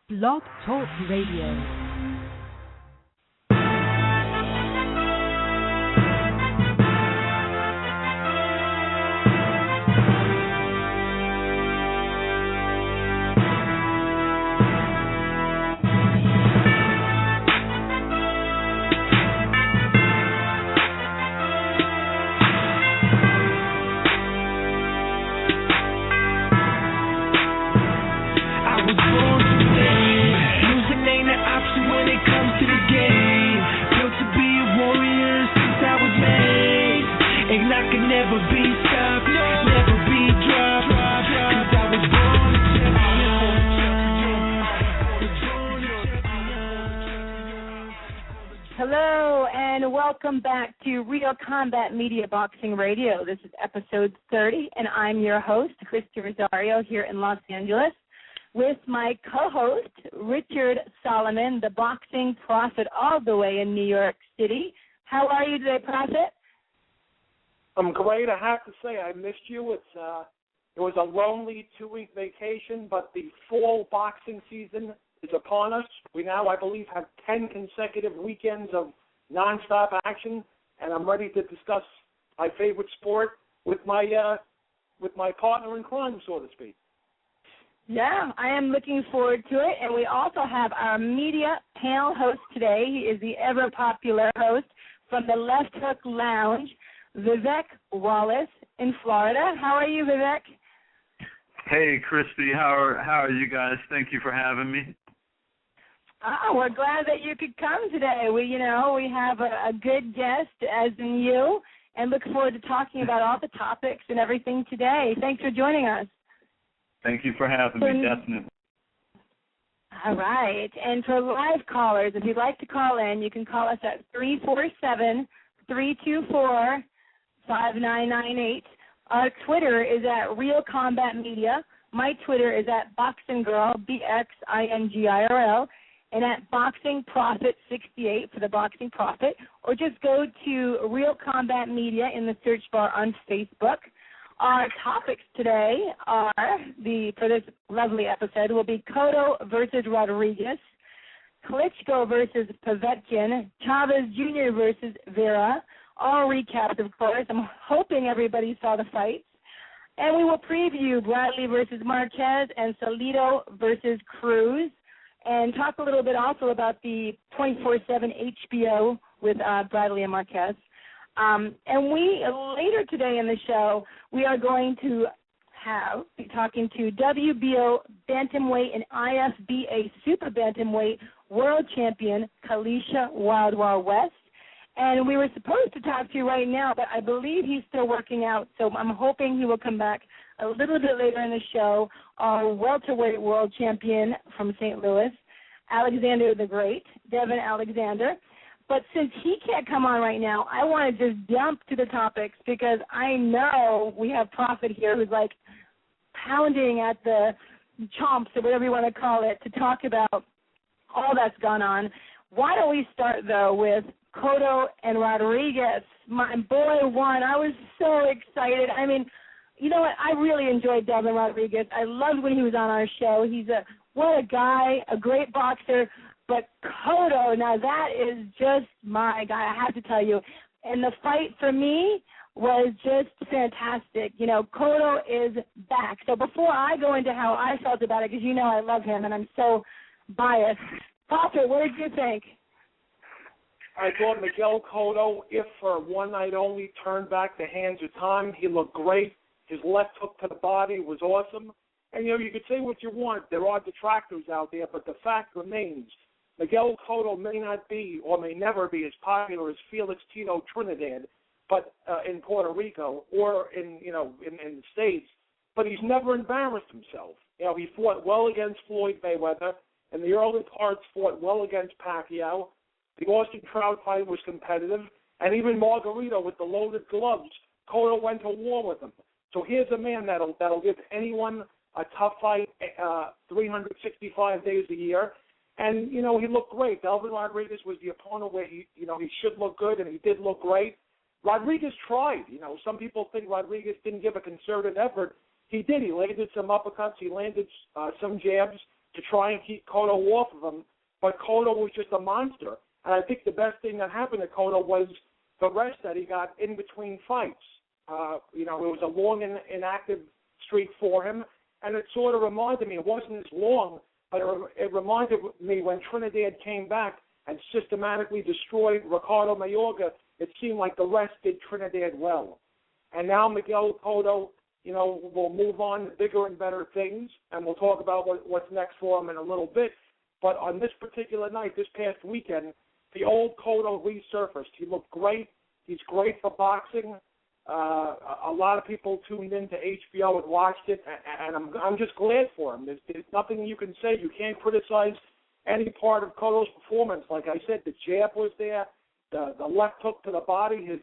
Blog Talk Radio. Hello, and welcome back to Real Combat Media Boxing Radio. This is episode 30, and I'm your host, Christy Rosario, here in Los Angeles, with my co-host, Richard Solomon, the boxing prophet all the way in New York City. How are you today, Prophet? I'm great. I have to say I missed you. It was a lonely 2-week vacation, but the fall boxing season is upon us. We now, I believe, have 10 consecutive weekends of nonstop action, and I'm ready to discuss my favorite sport with my partner in crime, so to speak. Yeah, I am looking forward to it, and we also have our media panel host today. He is the ever-popular host from the Left Hook Lounge, Vivek Wallace in Florida. How are you, Vivek? Hey, Christy. How are you guys? Thank you for having me. We're glad that you could come today. We have a good guest, as in you, and look forward to talking about all the topics and everything today. Thanks for joining us. Thank you for having me, definitely. All right. And for live callers, if you'd like to call in, you can call us at 347-324-5998. Our Twitter is at Real Combat Media. My Twitter is at BoxingGirl, BXINGIRL, and at Boxing Prophet 68 for the Boxing Prophet, or just go to Real Combat Media in the search bar on Facebook. Our topics today for this lovely episode will be Cotto versus Rodriguez, Klitschko versus Povetkin, Chavez Jr. versus Vera. All recaps, of course. I'm hoping everybody saw the fights. And we will preview Bradley versus Marquez and Salido versus Cruz, and talk a little bit also about the 24/7 HBO with Bradley and Marquez. And later today in the show, we are going to be talking to WBO bantamweight and IFBA super bantamweight world champion Kaliesha Wild Wild West. And we were supposed to talk to you right now, but I believe he's still working out, so I'm hoping he will come back a little bit later in the show. Our welterweight world champion from St. Louis, Alexander the Great, Devon Alexander. But since he can't come on right now, I want to just jump to the topics because I know we have Prophet here who's like pounding at the chomps or whatever you want to call it to talk about all that's gone on. Why don't we start, though, with Cotto and Rodriguez? My boy won. I was so excited. I mean, you know what? I really enjoyed Devon Rodriguez. I loved when he was on our show. What a guy, a great boxer. But Cotto, now that is just my guy, I have to tell you. And the fight for me was just fantastic. You know, Cotto is back. So before I go into how I felt about it, because you know I love him and I'm so biased, Prophet, what did you think? I thought Miguel Cotto, if for one night only, turned back the hands of time. He looked great. His left hook to the body was awesome. And, you know, you could say what you want. There are detractors out there, but the fact remains, Miguel Cotto may not be or may never be as popular as Felix Tito Trinidad, but in Puerto Rico or in the States, but he's never embarrassed himself. You know, he fought well against Floyd Mayweather. In the early parts, fought well against Pacquiao. The Austin Trout fight was competitive, and even Margarito with the loaded gloves, Cotto went to war with him. So here's a man that'll give anyone a tough fight 365 days a year. And, you know, he looked great. Delvin Rodriguez was the opponent where he should look good, and he did look great. Rodriguez tried. You know, some people think Rodriguez didn't give a concerted effort. He did. He landed some uppercuts. He landed some jabs. to try and keep Cotto off of him, but Cotto was just a monster. And I think the best thing that happened to Cotto was the rest that he got in between fights. It was a long and inactive streak for him, and it sort of reminded me, it wasn't as long, but it reminded me when Trinidad came back and systematically destroyed Ricardo Mayorga, it seemed like the rest did Trinidad well. And now Miguel Cotto, will move on to bigger and better things, and we'll talk about what's next for him in a little bit. But on this particular night, this past weekend, the old Cotto resurfaced. He looked great. He's great for boxing. A lot of people tuned into HBO and watched it, and I'm just glad for him. There's nothing you can say. You can't criticize any part of Cotto's performance. Like I said, the jab was there, the left hook to the body, his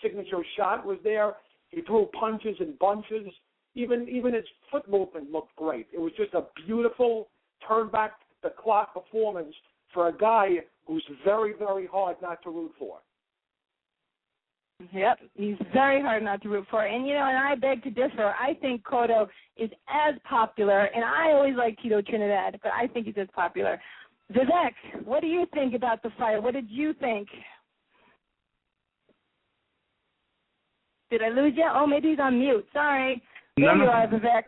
signature shot was there. He threw punches in bunches. Even his foot movement looked great. It was just a beautiful turn back the clock performance for a guy who's very, very hard not to root for. Yep, he's very hard not to root for. And, and I beg to differ. I think Cotto is as popular, and I always liked Tito Trinidad, but I think he's as popular. Vivek, what do you think about the fight? What did you think? Did I lose you? Oh, maybe he's on mute. Sorry. There you are, Vivek.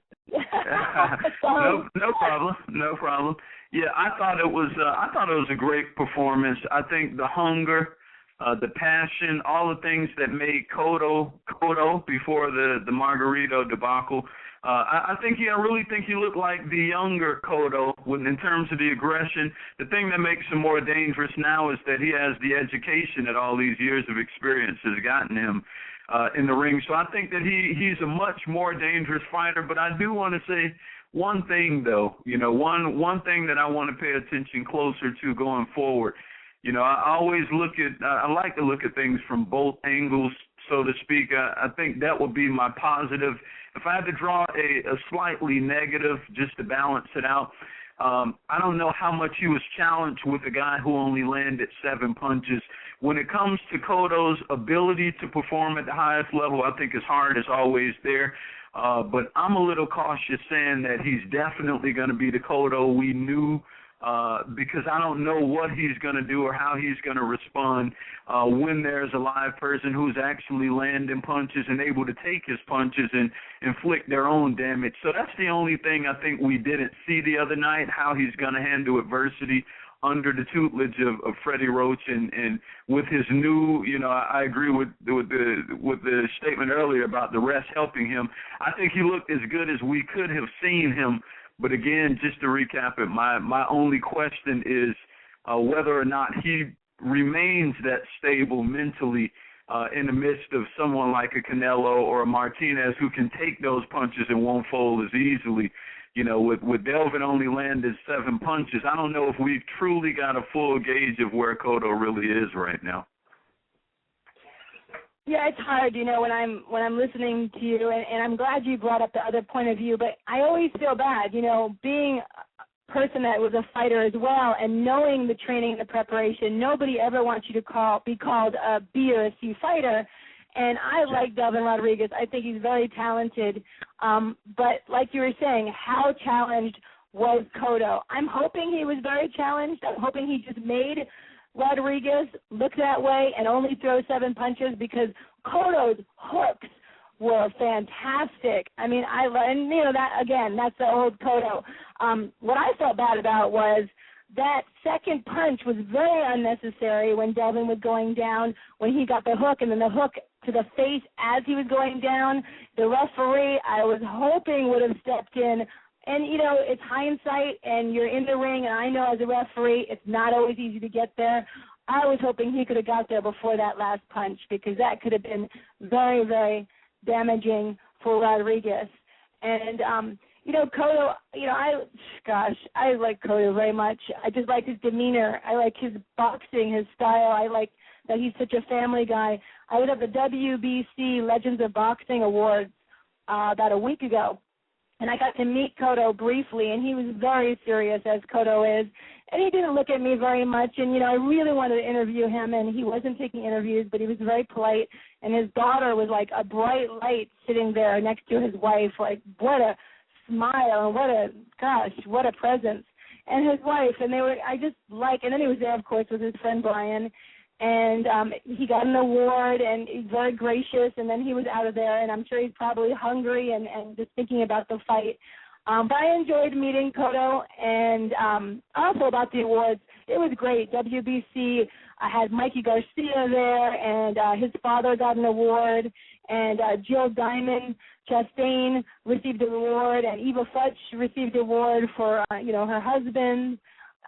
No problem. No problem. Yeah, I thought it was a great performance. I think the hunger, the passion, all the things that made Cotto before the Margarito debacle. I really think he looked like the younger Cotto in terms of the aggression. The thing that makes him more dangerous now is that he has the education that all these years of experience has gotten him in the ring. So I think that he's a much more dangerous fighter. But I do want to say one thing, though. One thing that I want to pay attention closer to going forward. I always I like to look at things from both angles, so to speak. I think that would be my positive. If I had to draw a slightly negative just to balance it out, I don't know how much he was challenged with a guy who only landed 7 punches. When it comes to Cotto's ability to perform at the highest level, I think his heart is always there. But I'm a little cautious saying that he's definitely going to be the Cotto we knew, because I don't know what he's going to do or how he's going to respond when there's a live person who's actually landing punches and able to take his punches and inflict their own damage. So that's the only thing I think we didn't see the other night, how he's going to handle adversity under the tutelage of Freddie Roach and with his new, I agree with the statement earlier about the rest helping him. I think he looked as good as we could have seen him. But again, just to recap it, my only question is whether or not he remains that stable mentally in the midst of someone like a Canelo or a Martinez who can take those punches and won't fold as easily. With Devon only landed 7 punches, I don't know if we've truly got a full gauge of where Cotto really is right now. Yeah, it's hard, when I'm listening to you, and I'm glad you brought up the other point of view, but I always feel bad, being a person that was a fighter as well and knowing the training and the preparation. Nobody ever wants you to be called a B or a C fighter, and I like Devon Rodriguez. I think he's very talented, but like you were saying, how challenged was Cotto? I'm hoping he was very challenged. I'm hoping he just made Rodriguez look that way and only throw 7 punches, because Cotto's hooks were fantastic. I mean, that again, that's the old Cotto. What I felt bad about was that second punch was very unnecessary when Devon was going down, when he got the hook, and then the hook to the face as he was going down. The referee, I was hoping, would have stepped in. And, it's hindsight, and you're in the ring, and I know as a referee it's not always easy to get there. I was hoping he could have got there before that last punch, because that could have been very, very damaging for Rodriguez. And, Cotto, I like Cotto very much. I just like his demeanor. I like his boxing, his style. I like that he's such a family guy. I was at the WBC Legends of Boxing Awards about a week ago, and I got to meet Cotto briefly, and he was very serious, as Cotto is, and he didn't look at me very much, and, I really wanted to interview him, and he wasn't taking interviews, but he was very polite, and his daughter was like a bright light sitting there next to his wife. Like, what a smile, and what a presence. And his wife, and and then he was there, of course, with his friend Brian, and he got an award, and he's very gracious, and then he was out of there, and I'm sure he's probably hungry and just thinking about the fight. But I enjoyed meeting Cotto, and also about the awards. It was great. WBC, I had Mikey Garcia there, and his father got an award, and Jill Diamond Chastain received an award, and Eva Futch received an award for, her husband.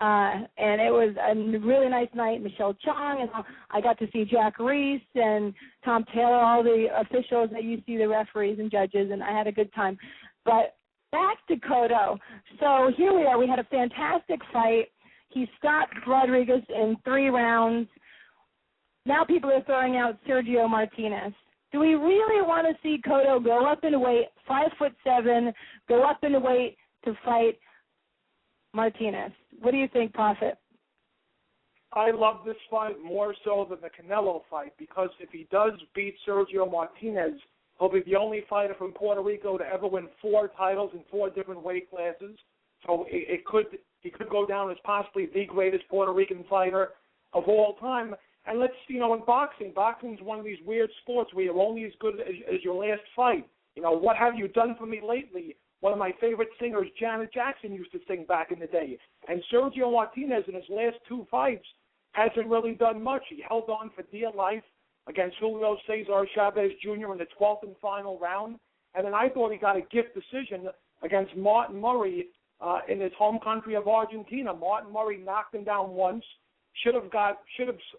And it was a really nice night. Michelle Chong, and I got to see Jack Reese and Tom Taylor, all the officials that you see, the referees and judges, and I had a good time. But back to Cotto. So here we are. We had a fantastic fight. He stopped Rodriguez in 3 rounds. Now people are throwing out Sergio Martinez. Do we really want to see Cotto go up in weight, 5'7", go up in weight to fight Martinez? What do you think, Prophet? I love this fight more so than the Canelo fight, because if he does beat Sergio Martinez, he'll be the only fighter from Puerto Rico to ever win 4 titles in 4 different weight classes. So he could go down as possibly the greatest Puerto Rican fighter of all time. And let's, in boxing's one of these weird sports where you're only as good as your last fight. What have you done for me lately? One of my favorite singers, Janet Jackson, used to sing back in the day. And Sergio Martinez in his last 2 fights hasn't really done much. He held on for dear life against Julio Cesar Chavez Jr. in the 12th and final round. And then I thought he got a gift decision against Martin Murray in his home country of Argentina. Martin Murray knocked him down once, should have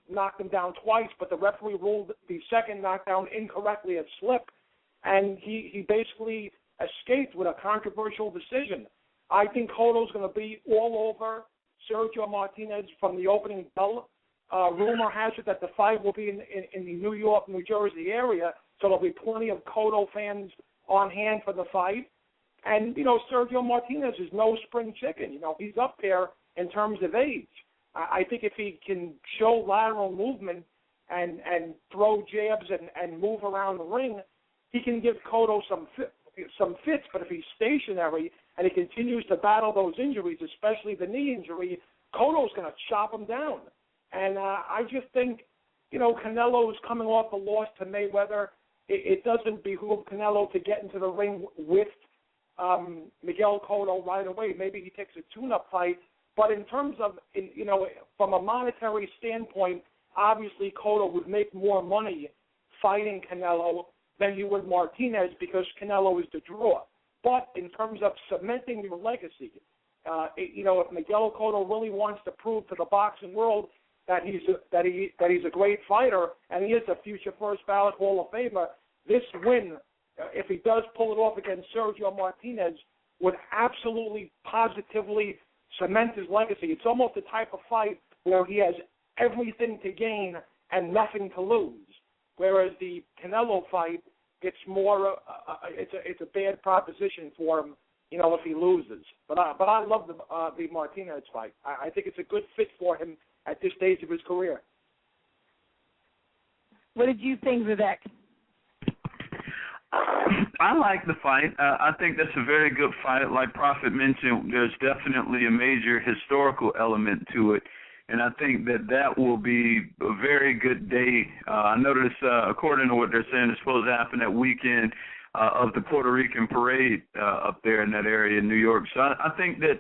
knocked him down twice, but the referee ruled the second knockdown incorrectly a slip, and he basically escaped with a controversial decision. I think Cotto's going to be all over Sergio Martinez from the opening bell. Rumor has it that the fight will be in the New York, New Jersey area, so there'll be plenty of Cotto fans on hand for the fight. And, Sergio Martinez is no spring chicken. He's up there in terms of age. I think if he can show lateral movement and throw jabs and move around the ring, he can give Cotto some fits. But if he's stationary and he continues to battle those injuries, especially the knee injury, Cotto's going to chop him down. And I just think, Canelo's coming off a loss to Mayweather. It doesn't behoove Canelo to get into the ring with Miguel Cotto right away. Maybe he takes a tune-up fight. But in terms of, from a monetary standpoint, obviously Cotto would make more money fighting Canelo than he would Martinez, because Canelo is the draw. But in terms of cementing your legacy, if Miguel Cotto really wants to prove to the boxing world that he's a great fighter and he is a future first ballot Hall of Famer, this win, if he does pull it off against Sergio Martinez, would absolutely, positively cement his legacy. It's almost the type of fight where he has everything to gain and nothing to lose. Whereas the Canelo fight, it's more, it's a bad proposition for him, if he loses. But I love the Martinez fight. I think it's a good fit for him at this stage of his career. What did you think, Vivek? I like the fight. I think that's a very good fight. Like Prophet mentioned, there's definitely a major historical element to it, and I think that will be a very good day. I noticed, according to what they're saying, it's supposed to happen that weekend of the Puerto Rican parade up there in that area in New York. So I think that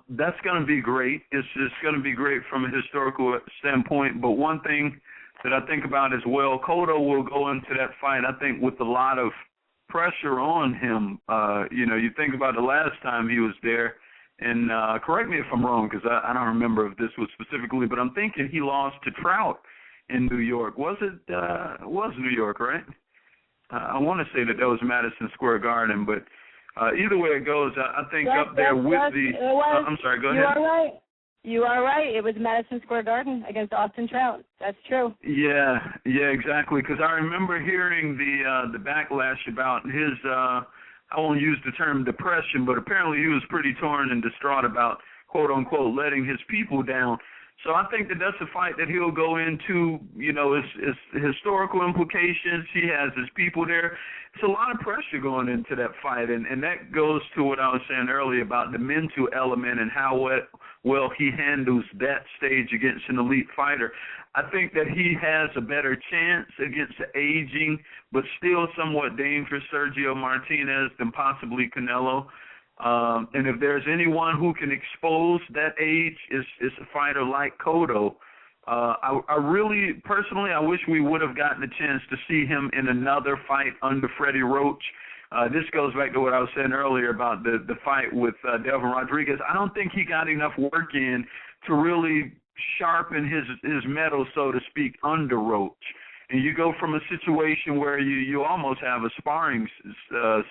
that's going to be great. It's going to be great from a historical standpoint. But one thing that I think about as well, Cotto will go into that fight, I think, with a lot of pressure on him. You think about the last time he was there, and correct me if I'm wrong, because I don't remember if this was specifically, but I'm thinking he lost to Trout in New York. Was New York, right? I want to say that was Madison Square Garden, but either way it goes, I think up there with I'm sorry, go ahead. You are right. It was Madison Square Garden against Austin Trout. That's true. Yeah, exactly. Because I remember hearing the backlash about his, I won't use the term depression, but apparently he was pretty torn and distraught about, quote unquote, letting his people down. So I think that that's a fight that he'll go into, you know, his historical implications. He has his people there. It's a lot of pressure going into that fight, and that goes to what I was saying earlier about the mental element and how well he handles that stage against an elite fighter. I think that he has a better chance against the aging but still somewhat dangerous Sergio Martinez than possibly Canelo. And if there's anyone who can expose that age, it's a fighter like Cotto. I really, personally, I wish we would have gotten a chance to see him in another fight under Freddie Roach. This goes back to what I was saying earlier about the fight with Devon Rodriguez. I don't think he got enough work in to really sharpen his metal, so to speak, under Roach. And you go from a situation where you almost have a sparring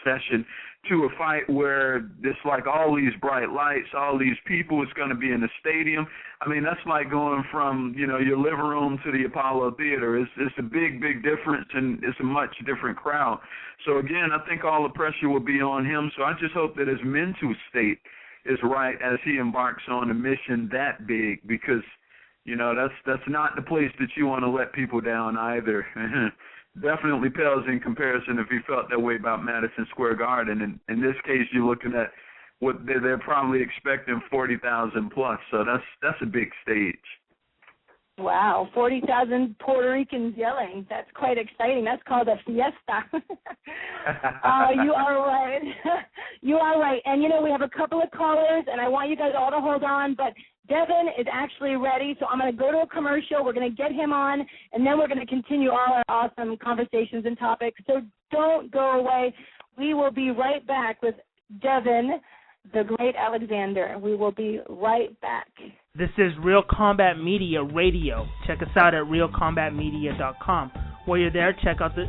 session to a fight where it's like all these bright lights, all these people, it's going to be in the stadium. I mean, that's like going from, you know, your living room to the Apollo Theater. It's a big, big difference, and it's a much different crowd. So, again, I think all the pressure will be on him. So I just hope that his mental state is right as he embarks on a mission that big, because you know, that's not the place that you want to let people down either. Definitely pales in comparison if he felt that way about Madison Square Garden. And in this case, you're looking at what they're probably expecting 40,000 plus. So that's a big stage. Wow, 40,000 Puerto Ricans yelling. That's quite exciting. That's called a fiesta. You are right. You are right. And, you know, we have a couple of callers, and I want you guys all to hold on, but Devon is actually ready, so I'm going to go to a commercial. We're going to get him on, and then we're going to continue all our awesome conversations and topics. So don't go away. We will be right back with Devon, the Great Alexander. We will be right back. This is Real Combat Media Radio. Check us out at realcombatmedia.com. While you're there, check out the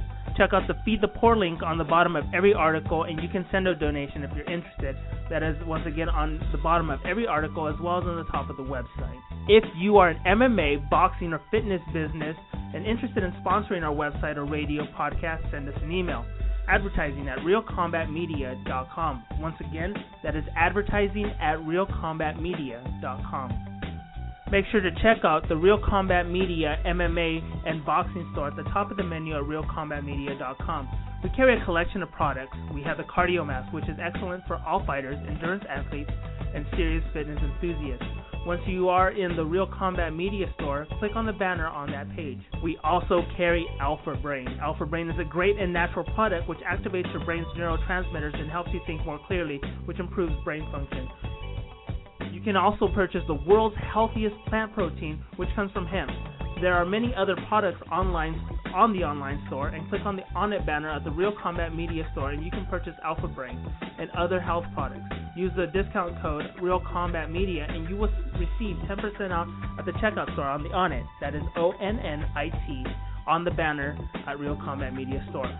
Feed the Poor link on the bottom of every article, and you can send a donation if you're interested. That is, once again, on the bottom of every article as well as on the top of the website. If you are an MMA, boxing, or fitness business and interested in sponsoring our website or radio podcast, send us an email. Advertising at realcombatmedia.com. Once again, that is advertising at realcombatmedia.com. Make sure to check out the Real Combat Media MMA and boxing store at the top of the menu at realcombatmedia.com. We carry a collection of products. We have the Cardio Mask, which is excellent for all fighters, endurance athletes, and serious fitness enthusiasts. Once you are in the Real Combat Media store, click on the banner on that page. We also carry Alpha Brain. Alpha Brain is a great and natural product which activates your brain's neurotransmitters and helps you think more clearly, which improves brain function. You can also purchase the world's healthiest plant protein, which comes from hemp. There are many other products online on the online store, and click on the On It banner at the Real Combat Media store, and you can purchase Alpha Brain and other health products. Use the discount code Real Combat Media, and you will receive 10% off at the checkout store on the On It. That is ONNIT on the banner at Real Combat Media store.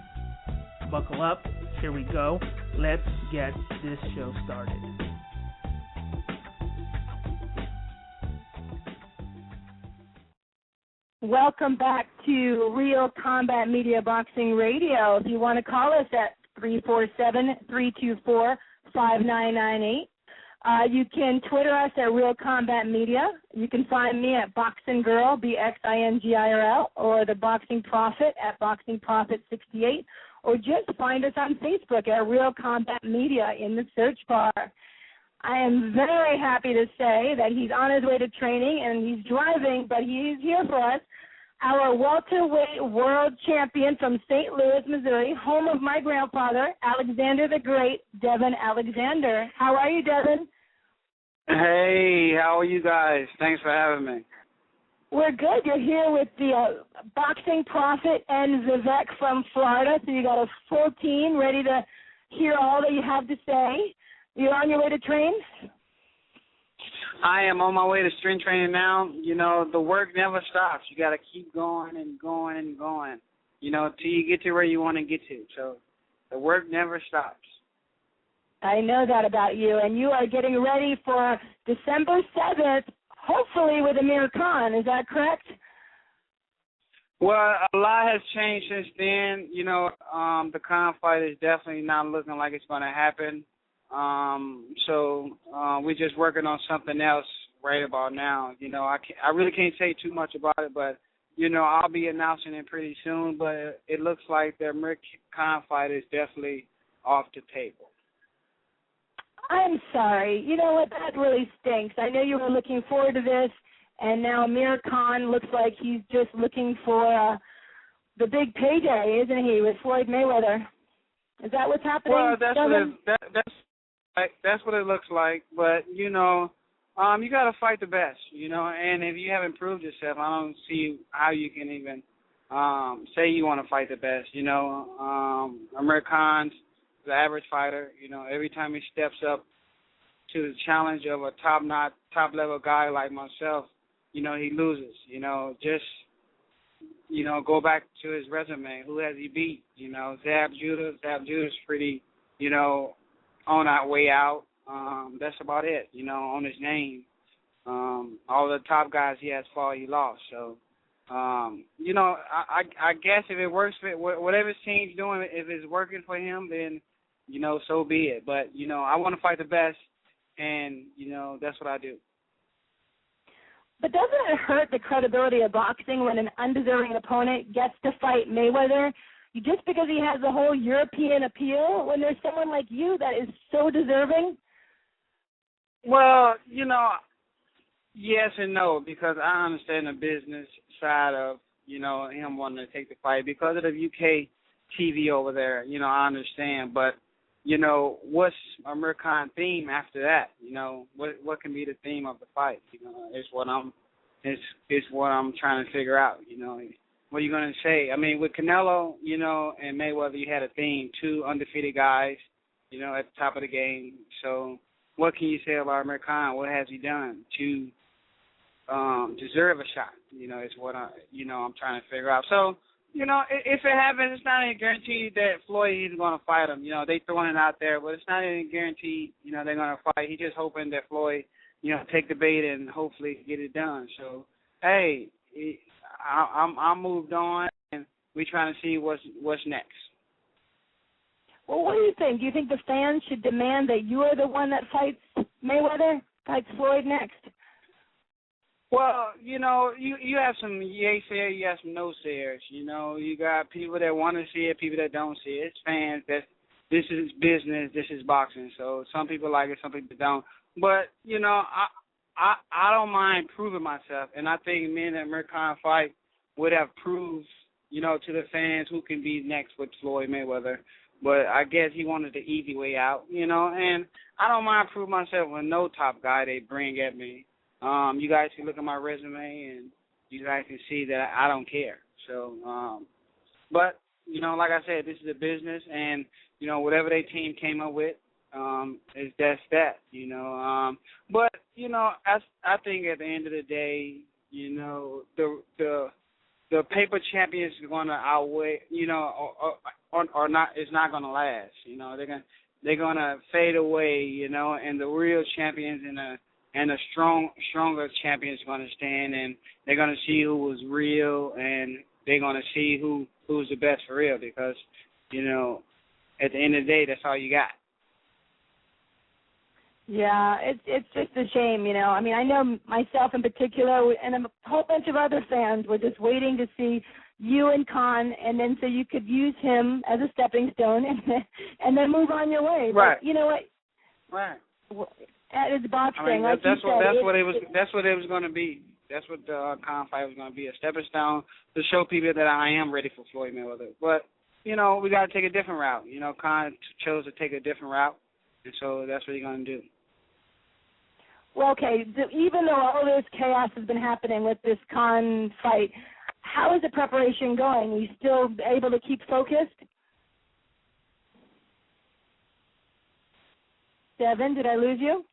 Buckle up. Here we go. Let's get this show started. Welcome back to Real Combat Media Boxing Radio. If you want to call us at 347-324-5998. You can Twitter us at Real Combat Media. You can find me at Boxing Girl, BXINGIRL, or the Boxing Prophet at Boxing Prophet 68, or just find us on Facebook at Real Combat Media in the search bar. I am very happy to say that he's on his way to training and he's driving, but he's here for us. Our welterweight world champion from St. Louis, Missouri, home of my grandfather, Alexander the Great, Devon Alexander. How are you, Devon? Hey, how are you guys? Thanks for having me. We're good. You're here with the Boxing Prophet and Vivek from Florida, so you got a full team ready to hear all that you have to say. You're on your way to train? I am on my way to strength training now. You know, the work never stops. You got to keep going and going and going, you know, till you get to where you want to get to. So the work never stops. I know that about you. And you are getting ready for December 7th, hopefully with Amir Khan. Is that correct? Well, a lot has changed since then. You know, the Khan fight is definitely not looking like it's going to happen. So we're just working on something else right about now. I really can't say too much about it, but I'll be announcing it pretty soon. But it looks like the Amir Khan fight is definitely off the table. I'm sorry. You know what? That really stinks. I know you were looking forward to this, and now Amir Khan looks like he's just looking for the big payday, isn't he, with Floyd Mayweather? Is that what's happening? Well, that's what it looks like. But you got to fight the best. And if you haven't proved yourself, I don't see how you can even say you want to fight the best. Amir Khan's the average fighter. Every time he steps up to the challenge of a top level guy like myself, he loses. Go back to his resume. Who has he beat? Zab Judah. Zab Judah's pretty, on our way out. That's about it. On his name. All the top guys he has fought, he lost. So, I guess if it works, whatever his team's doing, if it's working for him, then so be it. But, I want to fight the best, and, that's what I do. But doesn't it hurt the credibility of boxing when an undeserving opponent gets to fight Mayweather just because he has the whole European appeal when there's someone like you that is so deserving? Well, yes and no, because I understand the business side of, him wanting to take the fight. Because of the UK TV over there, I understand. But, what's Amir Khan theme after that? What can be the theme of the fight? Is what I'm trying to figure out. What are you going to say? I mean, with Canelo, and Mayweather, you had a theme, 2 undefeated guys, at the top of the game. So what can you say about Amir Khan? What has he done to deserve a shot? Is what I'm trying to figure out. So, if it happens, it's not any guarantee that Floyd is going to fight him. They throwing it out there, but it's not any guarantee, they're going to fight. He's just hoping that Floyd, take the bait and hopefully get it done. So, hey, I'm moved on, and we're trying to see what's next. Well, what do you think? Do you think the fans should demand that you are the one that fights Mayweather, fights Floyd next? Well, you have some yay-sayers, you have some no-sayers. You got people that want to see it, people that don't see it. It's fans. This is business. This is boxing. So some people like it, some people don't. But, I don't mind proving myself. And I think me and the Amir Khan fight would have proved, to the fans who can be next with Floyd Mayweather. But I guess he wanted the easy way out, And I don't mind proving myself with no top guy they bring at me. You guys can look at my resume, and you guys can see that I don't care. So, but, like I said, this is a business, and, whatever their team came up with, that's that, But, I think at the end of the day, the paper champions are going to outweigh, or not. It's not going to last. They're gonna fade away. And the real champions and the stronger champions are going to stand, and they're going to see who was real, and they're going to see who's the best for real. Because at the end of the day, that's all you got. Yeah, it's just a shame, I mean, I know myself in particular, and a whole bunch of other fans were just waiting to see you and Khan, and then so you could use him as a stepping stone, and then move on your way. Right. But you know what? Right. It's boxing. I mean, like that's you what said, it was going to be. That's what the Khan fight was going to be, a stepping stone to show people that I am ready for Floyd Mayweather. But we got to take a different route. Khan chose to take a different route, and so that's what he's going to do. Well, okay, even though all this chaos has been happening with this Khan fight, how is the preparation going? Are you still able to keep focused? Devon, did I lose you?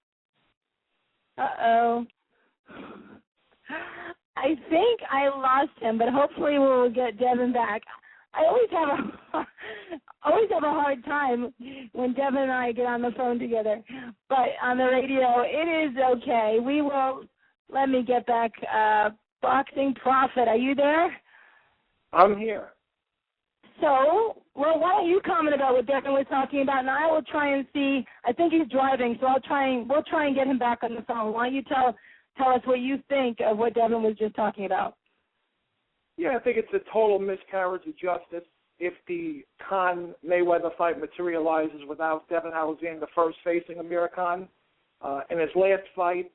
Uh-oh. I think I lost him, but hopefully we'll get Devon back. I always have a hard time when Devon and I get on the phone together. But on the radio, it is okay. We will. Let me get back. Boxing Prophet, are you there? I'm here. So, well, why don't you comment about what Devon was talking about, and I will try and see. I think he's driving, so we'll try and get him back on the phone. Why don't you tell tell us what you think of what Devon was just talking about. Yeah, I think it's a total miscarriage of justice if the Khan-Mayweather fight materializes without Devon Alexander first facing Amir Khan. In his last fight,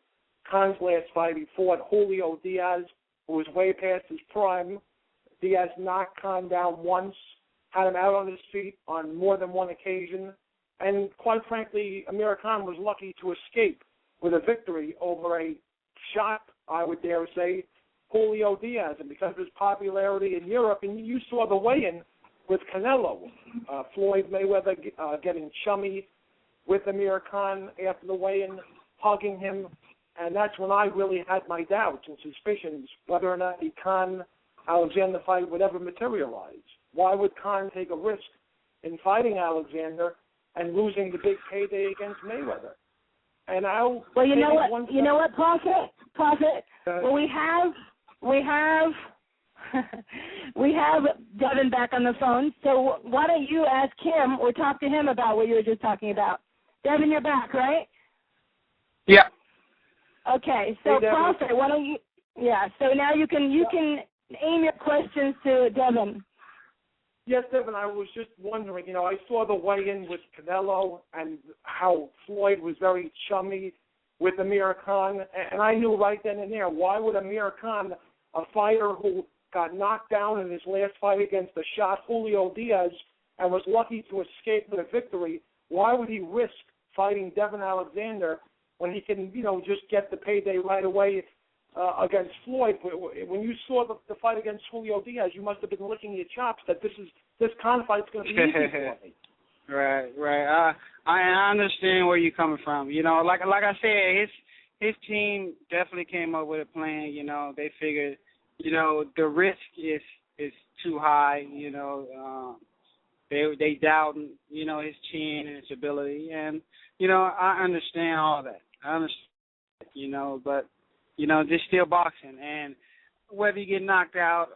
Khan's last fight, he fought Julio Diaz, who was way past his prime. Diaz knocked Khan down once, had him out on his feet on more than one occasion, and quite frankly, Amir Khan was lucky to escape with a victory over a shot, I would dare say, Julio Diaz. And because of his popularity in Europe, and you saw the weigh-in with Canelo, Floyd Mayweather getting chummy with Amir Khan after the weigh-in, hugging him, and that's when I really had my doubts and suspicions whether or not the Khan-Alexander fight would ever materialize. Why would Khan take a risk in fighting Alexander and losing the big payday against Mayweather? And well, you know what, Prophet. Well, we have Devon back on the phone. So why don't you ask him or talk to him about what you were just talking about? Devon, you're back, right? Yeah. Okay. So Prophet, why don't you? Yeah. So now you can aim your questions to Devon. Yes, Devon, I was just wondering, I saw the weigh-in with Canelo and how Floyd was very chummy with Amir Khan, and I knew right then and there, why would Amir Khan, a fighter who got knocked down in his last fight against the shot Julio Diaz and was lucky to escape with a victory, why would he risk fighting Devon Alexander when he can, just get the payday right away against Floyd? When you saw the fight against Julio Diaz, you must have been licking your chops that this Khan fight's going to be easy for me. Right. I understand where you're coming from. Like I said, his team definitely came up with a plan. They figured, the risk is too high. They doubt, his chin and his ability, and I understand all that. I understand, but this still boxing, and whether you get knocked out,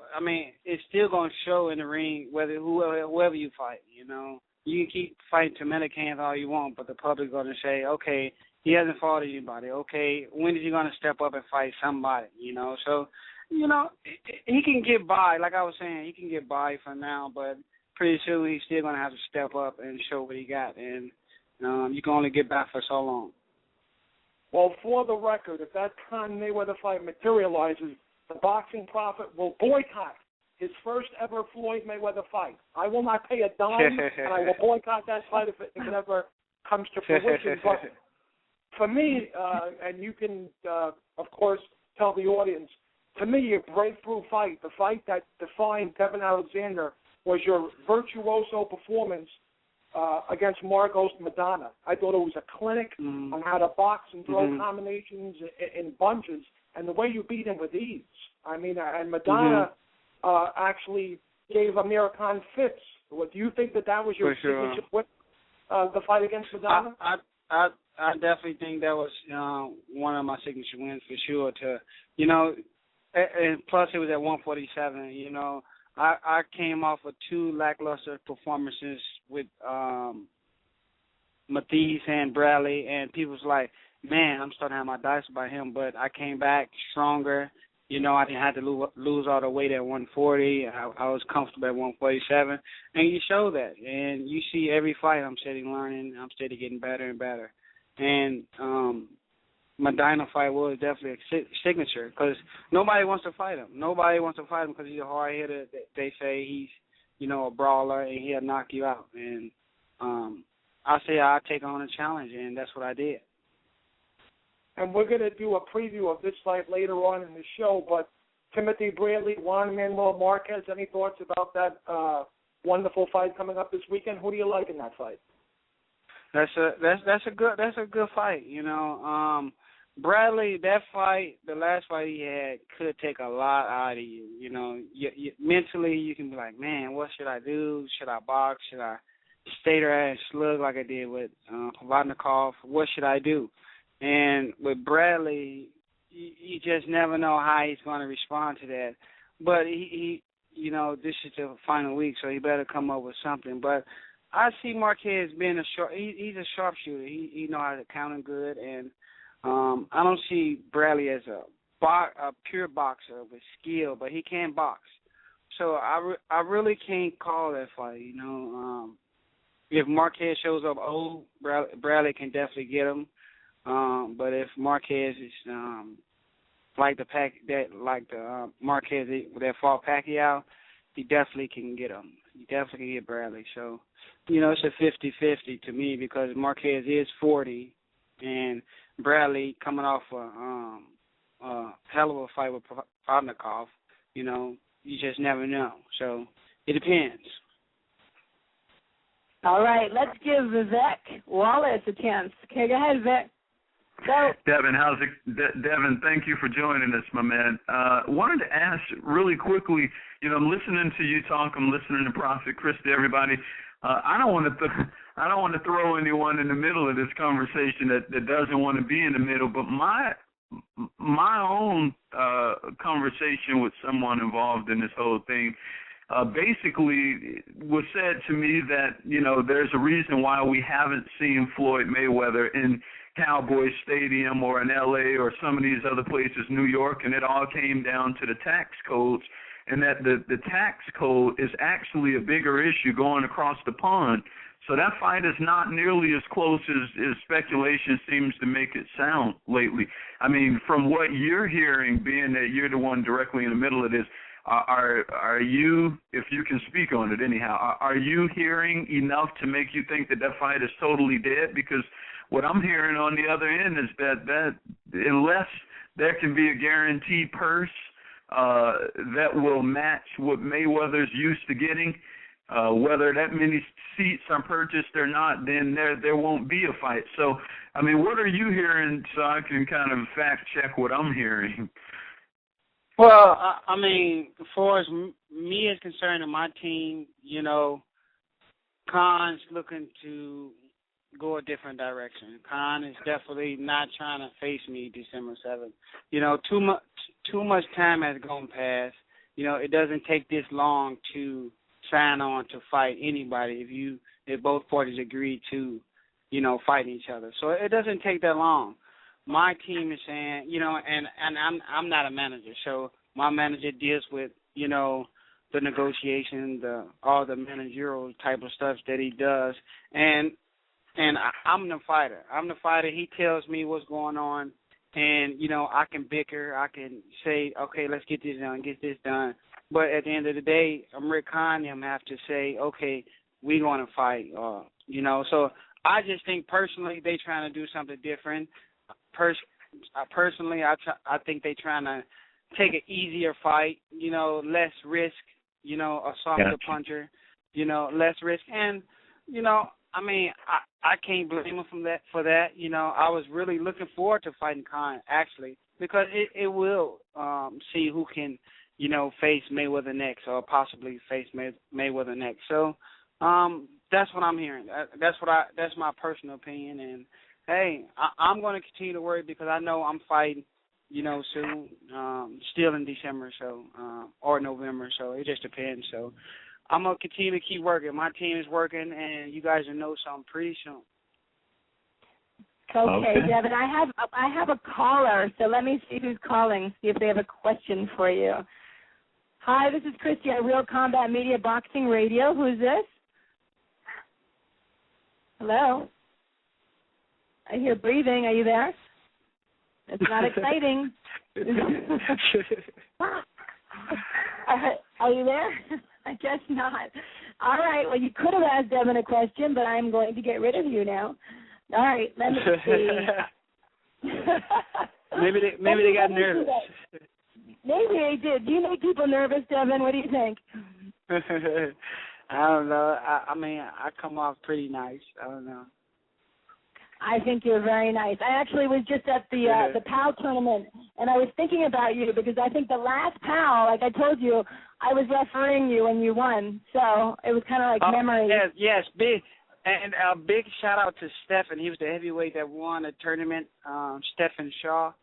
it's still going to show in the ring whoever you fight. You can keep fighting tomato cans all you want, but the public's going to say, okay, he hasn't fought anybody. Okay, when is he going to step up and fight somebody? So, he can get by. Like I was saying, he can get by for now, but pretty soon he's still going to have to step up and show what he got, and you can only get back for so long. Well, for the record, if that Khan-Mayweather fight materializes, the Boxing Prophet will boycott his first ever Floyd Mayweather fight. I will not pay a dime, and I will boycott that fight if it ever comes to fruition. But for me, and you can, of course, tell the audience, to me, your breakthrough fight, the fight that defined Devon Alexander, was your virtuoso performance against Marcos Maidana. I thought it was a clinic on how to box and throw combinations in bunches, and the way you beat him with ease. And Maidana actually gave Amir Khan fits. Do you think that was your signature with the fight against Maidana? I definitely think that was one of my signature wins for sure. And plus it was at 147. I came off of two lackluster performances with Matisse and Bradley, and people was like, man, I'm starting to have my doubts about him, but I came back stronger. I didn't have to lose all the weight at 140. I was comfortable at 147, and you show that. And you see every fight I'm steady learning. I'm steady getting better and better. And my Dino fight was definitely a signature because nobody wants to fight him. Nobody wants to fight him because he's a hard hitter. They say he's, a brawler and he'll knock you out. And I say I'll take on a challenge, and that's what I did. And we're going to do a preview of this fight later on in the show, but Timothy Bradley, Juan Manuel Marquez, any thoughts about that wonderful fight coming up this weekend? Who do you like in that fight? That's a good fight, Bradley, that fight, the last fight he had, could take a lot out of you. You mentally you can be like, man, what should I do? Should I box? Should I stay there and slug like I did with Pavatnikov? What should I do? And with Bradley, you just never know how he's going to respond to that. But he this is the final week, so he better come up with something. But I see Marquez being he's a sharpshooter. He knows how to counter good, and I don't see Bradley as a pure boxer with skill, but he can box. So I really can't call that fight. If Marquez shows up old, Bradley can definitely get him. But if Marquez is Marquez that fought Pacquiao, he definitely can get him. He definitely can get Bradley. So, it's a 50-50 to me because Marquez is 40, and Bradley coming off a hell of a fight with Podnikov. You just never know. So it depends. All right, let's give Vivek Wallace a chance. Okay, go ahead, Vivek. So, Devon, how's it? Devon, thank you for joining us, my man. Wanted to ask really quickly. I'm listening to you talk. I'm listening to Prophet Chris, to everybody. I don't want to throw anyone in the middle of this conversation that doesn't want to be in the middle. But my own conversation with someone involved in this whole thing basically was said to me that there's a reason why we haven't seen Floyd Mayweather in Cowboy Stadium or in L.A. or some of these other places, New York, and it all came down to the tax codes, and that the tax code is actually a bigger issue going across the pond. So that fight is not nearly as close as speculation seems to make it sound lately. I mean, from what you're hearing, being that you're the one directly in the middle of this, are you, if you can speak on it anyhow, are you hearing enough to make you think that fight is totally dead? Because what I'm hearing on the other end is that unless there can be a guaranteed purse that will match what Mayweather's used to getting, whether that many seats are purchased or not, then there won't be a fight. So, I mean, what are you hearing so I can kind of fact check what I'm hearing? Well, I mean, as far as me is concerned and my team, Khan's looking to go a different direction. Khan is definitely not trying to face me December 7th. Too much time has gone past. It doesn't take this long to sign on to fight anybody if both parties agree to, fight each other. So it doesn't take that long. My team is saying, and I'm not a manager, so my manager deals with, the negotiation, all the managerial type of stuff that he does, and I'm the fighter. He tells me what's going on, and I can bicker, I can say, okay, let's get this done. But at the end of the day, Amir Khan and him have to say, okay, we're going to fight, So I just think personally they trying to do something different. Personally, I think they trying to take an easier fight, less risk, a softer puncher, less risk. And, I mean, I can't blame him for that. I was really looking forward to fighting Khan, actually, because it will see who can, face Mayweather next or possibly face Mayweather next. So that's what I'm hearing. That's my personal opinion. And, hey, I'm going to continue to worry because I know I'm fighting, soon, still in December, so or November, so it just depends. So I'm going to continue to keep working. My team is working, and you guys will know something pretty soon. Okay, Devon, I have a caller, so let me see who's calling, see if they have a question for you. Hi, this is Christy at Real Combat Media Boxing Radio. Who is this? Hello? I hear breathing. Are you there? It's not exciting. Are you there? I guess not. All right. Well, you could have asked Devon a question, but I'm going to get rid of you now. All right. Let me see. maybe they got nervous. Maybe they did. Do you make people nervous, Devon? What do you think? I don't know. I mean, I come off pretty nice. I don't know. I think you're very nice. I actually was just at the PAL tournament, and I was thinking about you because I think the last PAL, like I told you, I was refereeing you and you won. So it was kind of like memory. Yes, big. And a big shout-out to Stephen. He was the heavyweight that won the tournament, Stephen Shaw.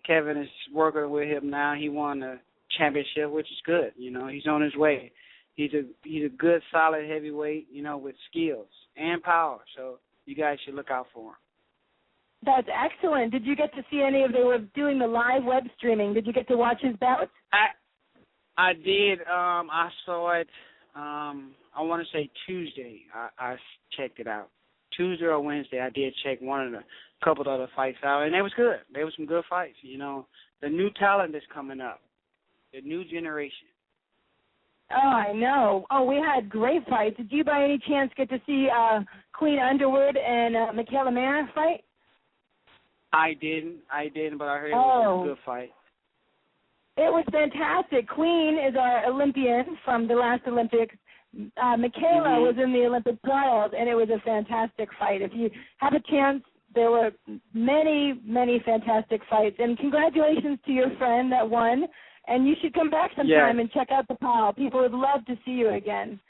Kevin is working with him now. He won the championship, which is good. He's on his way. He's a good, solid heavyweight, with skills and power. So you guys should look out for him. That's excellent. Did you get to see any of? They were doing the live web streaming. Did you get to watch his bouts? I did. I saw it. I want to say Tuesday. I checked it out. Tuesday or Wednesday, I did check one of the couple of other fights out, and they was good. They were some good fights. You know, the new talent is coming up, the new generation. Oh, I know. Oh, we had great fights. Did you by any chance get to see Queen Underwood and Michaela Mann fight? I didn't, but I heard it was a good fight. It was fantastic. Queen is our Olympian from the last Olympics. Michaela was in the Olympic trials, and it was a fantastic fight. If you have a chance, there were many, many fantastic fights. And congratulations to your friend that won. And you should come back sometime and check out the pile. People would love to see you again.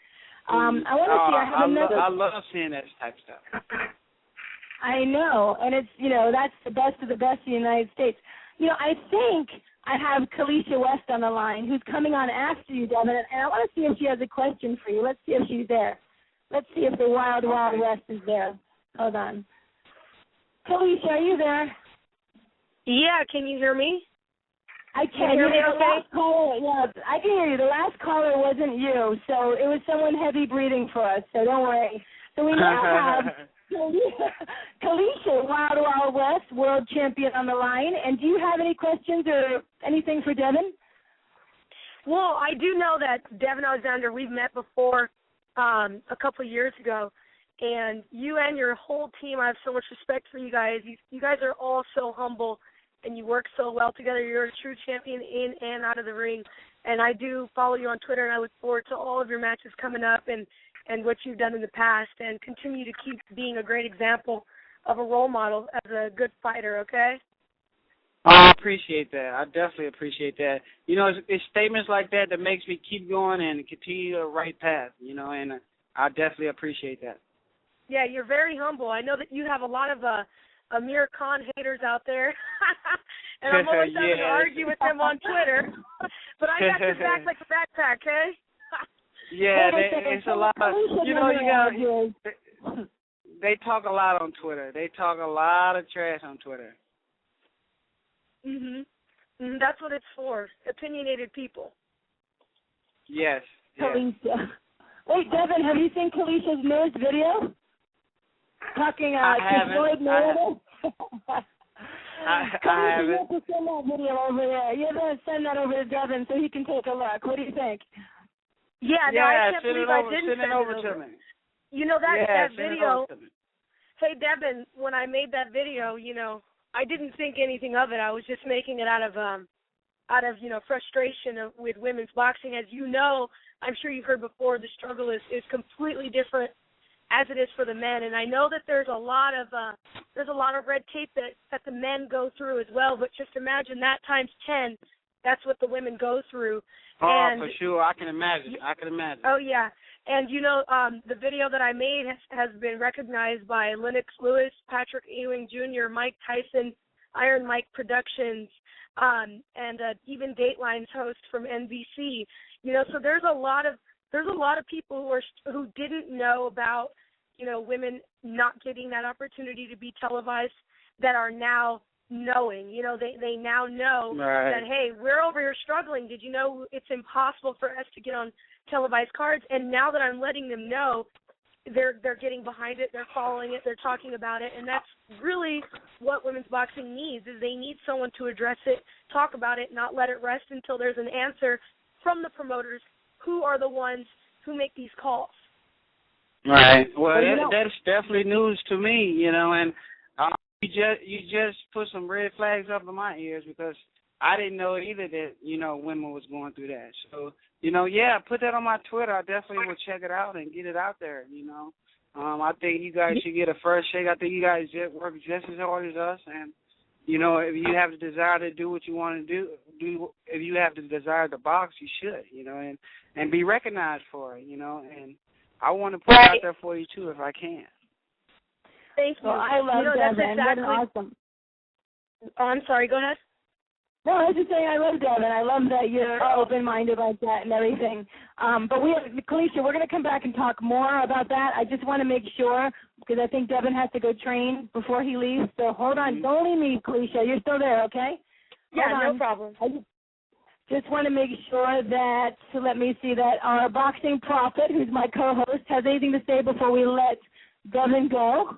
I want to see. I love seeing that type of stuff. I know, and it's that's the best of the best in the United States. I think I have Kaliesha West on the line, who's coming on after you, Devon, and I want to see if she has a question for you. Let's see if she's there. Let's see if the Wild Wild West is there. Hold on. Kaliesha, are you there? Yeah, can you hear me? I can. You hear me okay? I can hear you. The last caller wasn't you, so it was someone heavy breathing for us, so don't worry. So we now have Kaliesha, Wild Wild West, world champion on the line. And do you have any questions or anything for Devon? Well, I do know that Devon Alexander, we've met before a couple of years ago, and you and your whole team, I have so much respect for you guys. You guys are all so humble, and you work so well together. You're a true champion in and out of the ring. And I do follow you on Twitter, and I look forward to all of your matches coming up and what you've done in the past, and continue to keep being a great example of a role model as a good fighter, okay? I appreciate that. I definitely appreciate that. It's statements like that that makes me keep going and continue the right path, and I definitely appreciate that. Yeah, you're very humble. I know that you have a lot of Amir Khan haters out there, and I'm always having to argue with them on Twitter, but I got your back like a backpack, okay? Yeah, it's a lot. They talk a lot on Twitter. They talk a lot of trash on Twitter. That's what it's for. Opinionated people. Yes. Kaliesha. Wait, Devon, have you seen Kaliesha's newest video? Talking to Floyd Mayweather? I haven't. You have to send that video over there. You have to send that over to Devon so he can take a look. What do you think? Yeah, no, I can't believe I didn't send it over to me. That video. Hey, Devon, when I made that video, I didn't think anything of it. I was just making it out of frustration with women's boxing. As you know, I'm sure you've heard before, the struggle is completely different as it is for the men. And I know that there's a lot of red tape that the men go through as well. But just imagine that times 10. That's what the women go through. Oh, for sure. I can imagine. Oh, yeah. And, the video that I made has been recognized by Lennox Lewis, Patrick Ewing Jr., Mike Tyson, Iron Mike Productions, and even Dateline's host from NBC. So there's a lot of people who didn't know about, women not getting that opportunity to be televised that are now knowing. They now know that, hey, we're over here struggling. Did you know it's impossible for us to get on televised cards? And now that I'm letting them know, they're getting behind it, they're following it, they're talking about it, and that's really what women's boxing needs, is they need someone to address it, talk about it, not let it rest until there's an answer from the promoters, who are the ones who make these calls. Right. Well, that's definitely news to me, and you just put some red flags up in my ears, because I didn't know either that, women was going through that. So, put that on my Twitter. I definitely will check it out and get it out there, I think you guys should get a first shake. I think you guys work just as hard as us. And, if you have the desire to do what you want to do, if you have the desire to box, you should, and be recognized for it, and I want to put it out there for you, too, if I can. Thank you. Well, I love that, that's man. Exactly. That's awesome. Oh, I'm sorry. Go ahead. No, I was just saying I love Devon. I love that you're open-minded like that and everything. But Kaliesha, we're going to come back and talk more about that. I just want to make sure, because I think Devon has to go train before he leaves. So hold on. Don't leave me, Kaliesha. You're still there, okay? Yeah, no problem. I just want to make sure that, let me see, that our boxing prophet, who's my co-host, has anything to say before we let Devon go.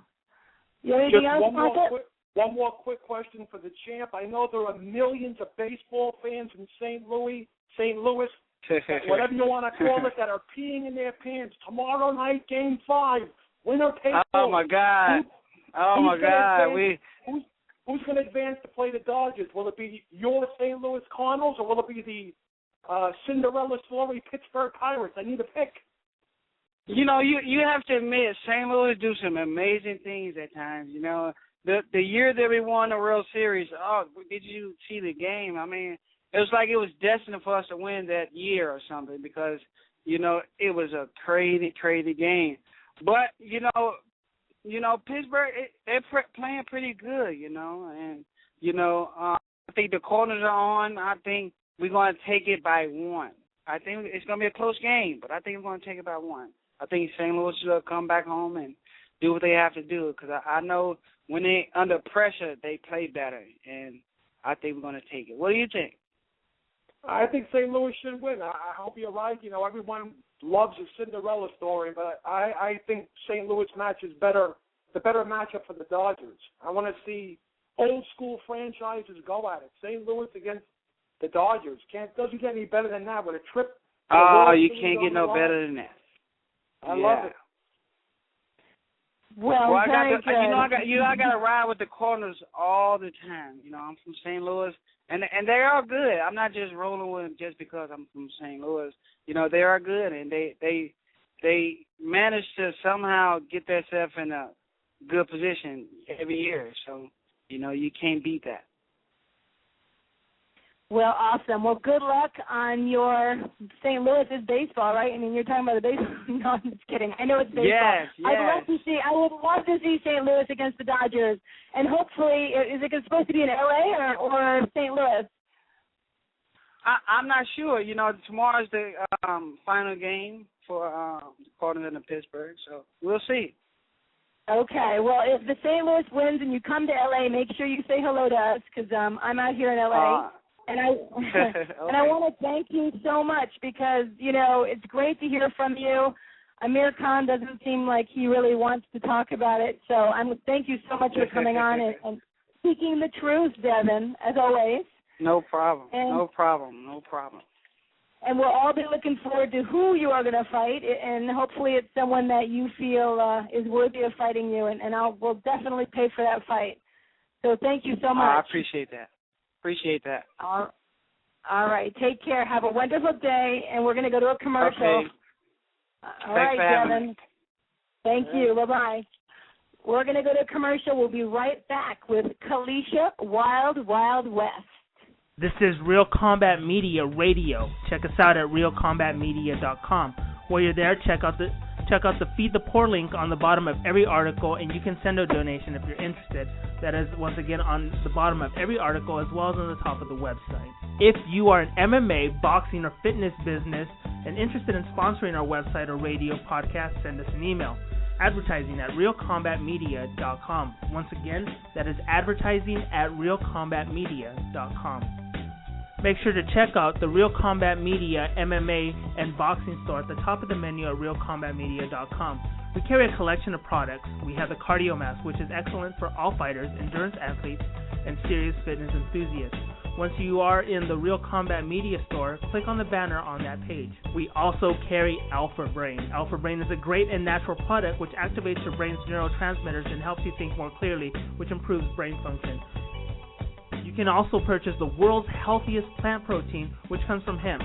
You have anything else, Prophet? One more quick question for the champ. I know there are millions of baseball fans in St. Louis, whatever you want to call it, that are peeing in their pants. Tomorrow night, Game 5, winner takes all. Oh my God! Who's going to advance to play the Dodgers? Will it be your St. Louis Cardinals, or will it be the Cinderella story Pittsburgh Pirates? I need a pick. You know, you have to admit, St. Louis do some amazing things at times. You know, the year that we won the World Series, did you see the game? I mean, it was like it was destined for us to win that year or something because, you know, it was a crazy, crazy game. But, you know, Pittsburgh, they're playing pretty good, you know. And, you know, I think the Cardinals are on. I think we're going to take it by 1. I think it's going to be a close game, but I think we're going to take it by 1. I think St. Louis will come back home and do what they have to do because I know when they're under pressure, they play better, and I think we're going to take it. What do you think? I think St. Louis should win. I hope you're right. You know, everyone loves a Cinderella story, but I think St. Louis match is better, the better matchup for the Dodgers. I want to see old-school franchises go at it. St. Louis against the Dodgers. Doesn't get any better than that with a trip. Oh, you can't get no better than that. I love it. Well, I got to ride with the Cardinals all the time. You know, I'm from St. Louis, and they are good. I'm not just rolling with them just because I'm from St. Louis. You know, they are good, and they manage to somehow get themselves in a good position every year. So, you know, you can't beat that. Well, awesome. Well, good luck on your St. Louis's baseball, right? I mean, you're talking about the baseball. No, I'm just kidding. I know it's baseball. Yes. I would love to see St. Louis against the Dodgers. And hopefully, is it supposed to be in L.A. or St. Louis? I'm not sure. You know, tomorrow's the final game for the Cardinals and the Pittsburgh, so we'll see. Okay. Well, if the St. Louis wins and you come to L.A., make sure you say hello to us because I'm out here in L.A., and I and I want to thank you so much because, you know, it's great to hear from you. Amir Khan doesn't seem like he really wants to talk about it, so thank you so much for coming on and speaking the truth, Devon, as always. No problem. No problem. And we'll all be looking forward to who you are going to fight, and hopefully it's someone that you feel is worthy of fighting you, and we'll definitely pay for that fight. So thank you so much. I appreciate that. All right. Take care. Have a wonderful day, and we're going to go to a commercial. Okay. All right, Devon. Thank you. Bye-bye. We're going to go to a commercial. We'll be right back with Kaliesha, Wild Wild West. This is Real Combat Media Radio. Check us out at realcombatmedia.com. While you're there, check out the Feed the Poor link on the bottom of every article, and you can send a donation if you're interested. That is, once again, on the bottom of every article as well as on the top of the website. If you are an MMA, boxing, or fitness business and interested in sponsoring our website or radio podcast, send us an email. Advertising at realcombatmedia.com. Once again, that is advertising at realcombatmedia.com. Make sure to check out the Real Combat Media MMA and boxing store at the top of the menu at realcombatmedia.com. We carry a collection of products. We have the Cardio Mask, which is excellent for all fighters, endurance athletes, and serious fitness enthusiasts. Once you are in the Real Combat Media store, click on the banner on that page. We also carry Alpha Brain. Alpha Brain is a great and natural product which activates your brain's neurotransmitters and helps you think more clearly, which improves brain function. You can also purchase the world's healthiest plant protein, which comes from hemp.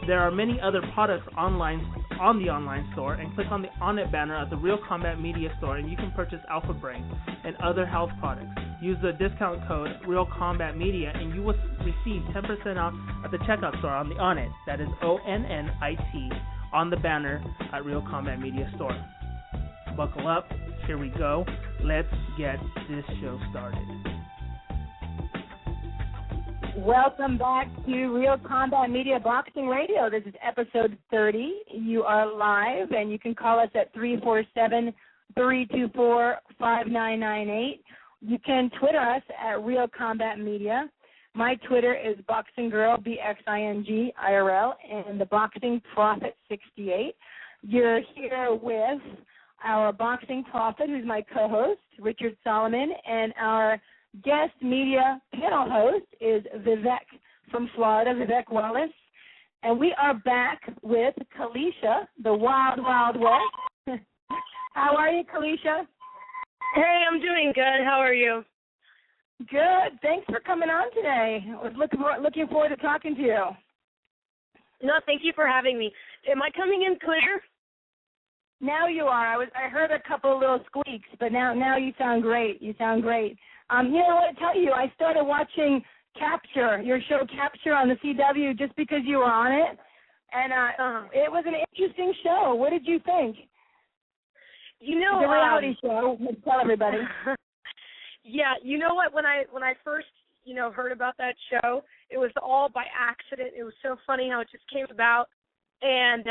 There are many other products online on the online store, and click on the On It banner at the Real Combat Media store, and you can purchase Alpha Brain and other health products. Use the discount code Real Combat Media, and you will receive 10% off at the checkout store on the On It. That is ONNIT on the banner at Real Combat Media store. Buckle up. Here we go. Let's get this show started. Welcome back to Real Combat Media Boxing Radio. This is episode 30. You are live, and you can call us at 347-324-5998. You can Twitter us at Real Combat Media. My Twitter is Boxing Girl, BXINGIRL, and the Boxing Prophet 68. You're here with our Boxing Prophet, who's my co-host, Richard Solomon, and our guest media panel host is Vivek from Florida, Vivek Wallace. And we are back with Kaliesha, the Wild Wild West. How are you, Kaliesha? Hey, I'm doing good. How are you? Good. Thanks for coming on today. I was looking forward to talking to you. No, thank you for having me. Am I coming in clear? Now you are. I heard a couple of little squeaks, but now you sound great. You sound great. I want to tell you, I started watching Capture, your show Capture on the CW, just because you were on it, and it was an interesting show. What did you think? It's a reality show. Let's tell everybody. Yeah, you know what? When I first heard about that show, it was all by accident. It was so funny how it just came about, and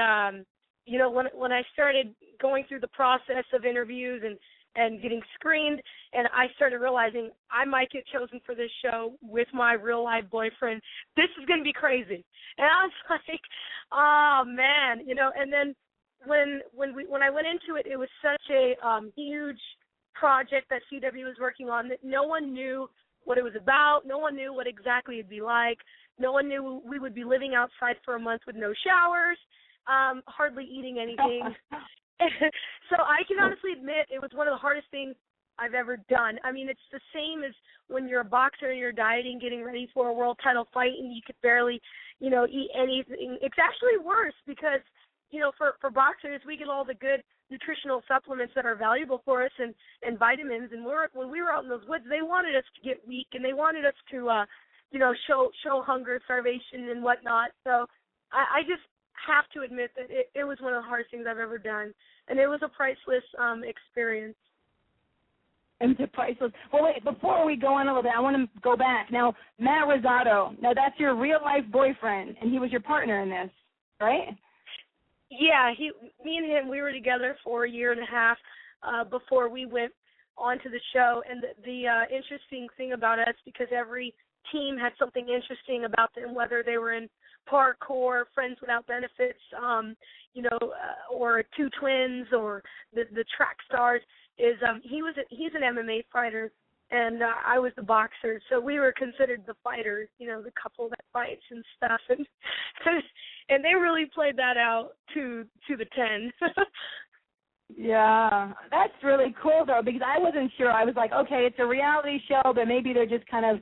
when I started going through the process of interviews and getting screened, and I started realizing I might get chosen for this show with my real-life boyfriend. This is going to be crazy. And I was like, oh, man, and then when I went into it, it was such a huge project that CW was working on that no one knew what it was about. No one knew what exactly it'd be like. No one knew we would be living outside for a month with no showers, hardly eating anything. So I can honestly admit it was one of the hardest things I've ever done. I mean, it's the same as when you're a boxer and you're dieting, getting ready for a world title fight, and you could barely, eat anything. It's actually worse because, for boxers, we get all the good nutritional supplements that are valuable for us and vitamins. And when we were out in those woods, they wanted us to get weak, and they wanted us to, show hunger, starvation, and whatnot. So I just have to admit that it was one of the hardest things I've ever done, and it was a priceless experience. It was priceless. Well, wait, before we go on a little bit, I want to go back. Now, Matt Rosado, that's your real-life boyfriend, and he was your partner in this, right? Yeah, me and him, we were together for a year and a half before we went on to the show, and the interesting thing about us, because every team had something interesting about them, whether they were in parkour, friends without benefits, or two twins, or the track stars. He's an MMA fighter, and I was the boxer, so we were considered the fighters, the couple that fights and stuff, and they really played that out to the 10. Yeah, that's really cool though, because I wasn't sure. I was like, okay, it's a reality show, but maybe they're just kind of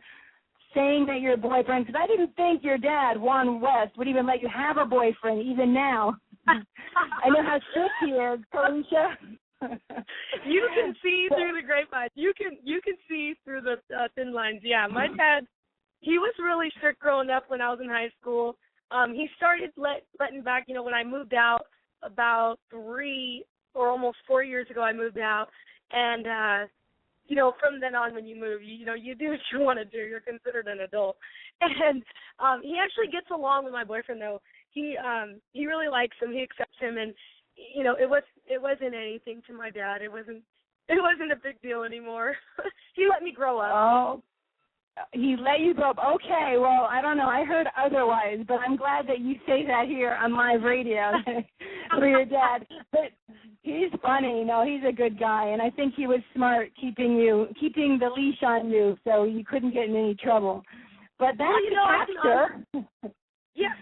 saying that you're a boyfriend, because I didn't think your dad, Juan West, would even let you have a boyfriend, even now. I know how strict he is, Kaliesha. You can see through the grapevine. You can see through the thin lines. Yeah, my dad, he was really strict growing up when I was in high school. He started letting back, when I moved out about 3 or almost 4 years ago. I moved out, and from then on, when you move, you do what you want to do. You're considered an adult. And he actually gets along with my boyfriend, though. He really likes him. He accepts him, and it wasn't anything to my dad. It wasn't a big deal anymore. He let me grow up. Oh, he let you grow up. Okay, well, I don't know. I heard otherwise, but I'm glad that you say that here on live radio for your dad. But he's funny. He's a good guy, and I think he was smart keeping the leash on you so you couldn't get in any trouble. But that's Capture. Yeah.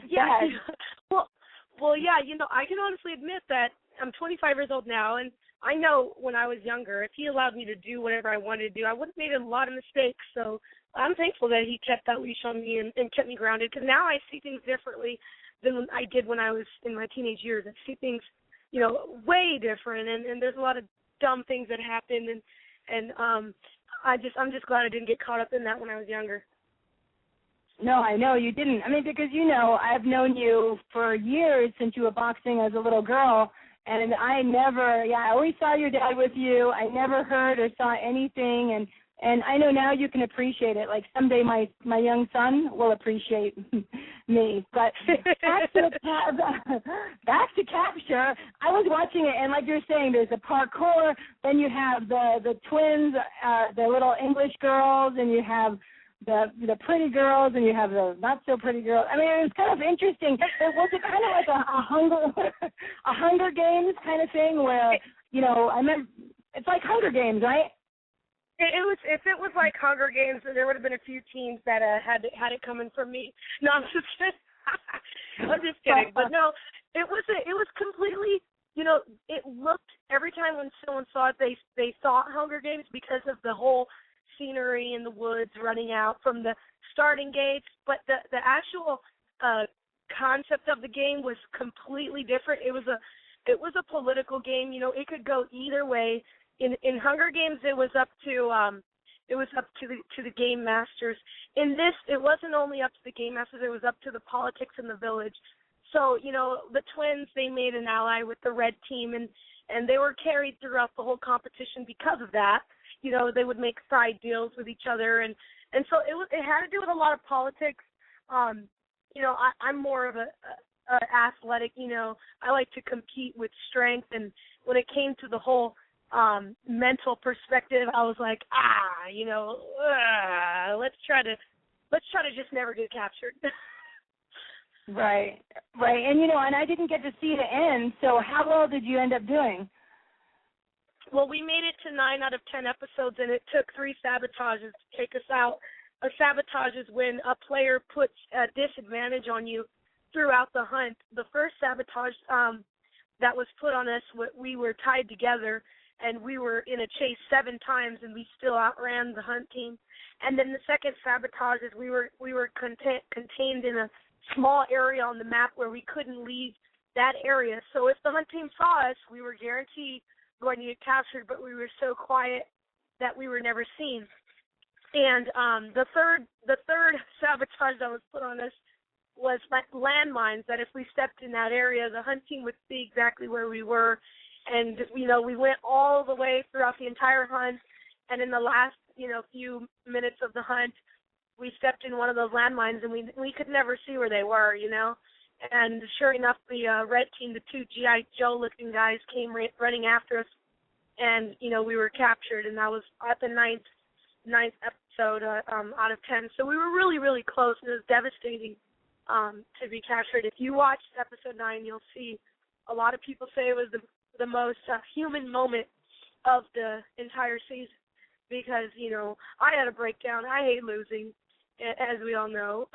Well, yeah, I can honestly admit that I'm 25 years old now, and I know when I was younger, if he allowed me to do whatever I wanted to do, I would have made a lot of mistakes. So I'm thankful that he kept that leash on me and kept me grounded, because now I see things differently than I did when I was in my teenage years. I see things, way different, and there's a lot of dumb things that happen, and I'm just glad I didn't get caught up in that when I was younger. No, I know you didn't. I mean, because, I've known you for years since you were boxing as a little girl, and I always saw your dad with you. I never heard or saw anything, And I know now you can appreciate it. Like someday my young son will appreciate me. But back to capture. I was watching it, and like you're saying, there's the parkour. Then you have the twins, the little English girls, and you have the pretty girls, and you have the not so pretty girls. I mean, it was kind of interesting. Was it kind of like a Hunger Games kind of thing where, you know, I meant it's like Hunger Games, right? It was. If it was like Hunger Games, there would have been a few teams that had it coming from me. No, I'm just kidding. I'm just kidding. But no, it was completely. You know, it looked every time when someone saw it, they thought Hunger Games because of the whole scenery in the woods running out from the starting gates. But the actual concept of the game was completely different. It was a political game. You know, it could go either way. In Hunger Games, it was up to the game masters. In this, it wasn't only up to the game masters; it was up to the politics in the village. So, you know, the twins, they made an ally with the red team, and they were carried throughout the whole competition because of that. You know, they would make side deals with each other, and so it had to do with a lot of politics. You know, I'm more of a athletic. You know, I like to compete with strength, and when it came to the whole mental perspective, I was like, you know, let's try to just never get captured. Right. And, you know, and I didn't get to see the end, so how well did you end up doing? Well, we made it to 9 out of 10 episodes, and it took 3 sabotages to take us out. A sabotage is when a player puts a disadvantage on you throughout the hunt. The first sabotage that was put on us, we were tied together, and we were in a chase 7 times, and we still outran the hunt team. And then the second sabotage is we were contained in a small area on the map where we couldn't leave that area. So if the hunt team saw us, we were guaranteed going to get captured, but we were so quiet that we were never seen. And the third sabotage that was put on us was landmines, that if we stepped in that area, the hunt team would see exactly where we were. And, you know, we went all the way throughout the entire hunt, and in the last, you know, few minutes of the hunt, we stepped in one of those landmines, and we could never see where they were, you know. And sure enough, the red team, the 2 G.I. Joe-looking guys, came running after us, and, you know, we were captured, and that was at the ninth episode out of 10. So we were really, really close, and it was devastating to be captured. If you watch episode 9, you'll see a lot of people say it was the most human moment of the entire season because, you know, I had a breakdown. I hate losing, as we all know.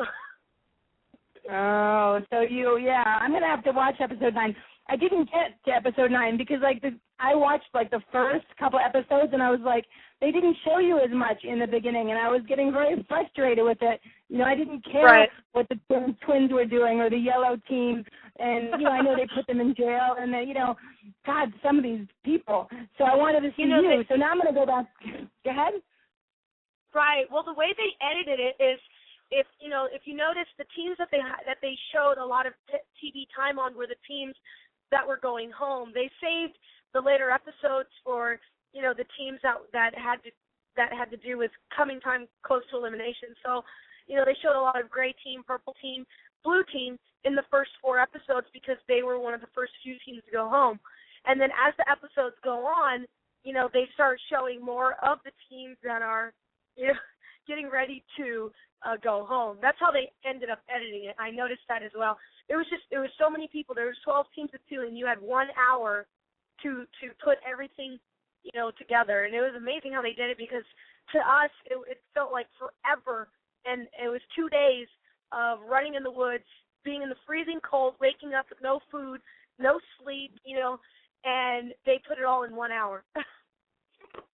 Oh, so I'm going to have to watch episode 9. I didn't get to episode 9 because, like, I watched, like, the first couple episodes, and I was like, they didn't show you as much in the beginning, and I was getting very frustrated with it. You know, I didn't care what the twins were doing or the yellow team, and, you know, I know they put them in jail, and, you know, God, some of these people. So I wanted to see you. So now I'm going to go back. Go ahead. Right. Well, the way they edited it is, if you notice, the teams that they showed a lot of TV time on were the teams that were going home. They saved the later episodes for, you know, the teams that had to do with coming time close to elimination. So, you know, they showed a lot of gray team, purple team, blue team in the first 4 episodes because they were one of the first few teams to go home. And then as the episodes go on, you know, they start showing more of the teams that are, you know, getting ready to go home. That's how they ended up editing it. I noticed that as well. It was so many people. There was 12 teams of 2, and you had 1 hour to put everything, you know, together. And it was amazing how they did it because to us it felt like forever. And it was 2 days of running in the woods, being in the freezing cold, waking up with no food, no sleep, you know, and they put it all in 1 hour.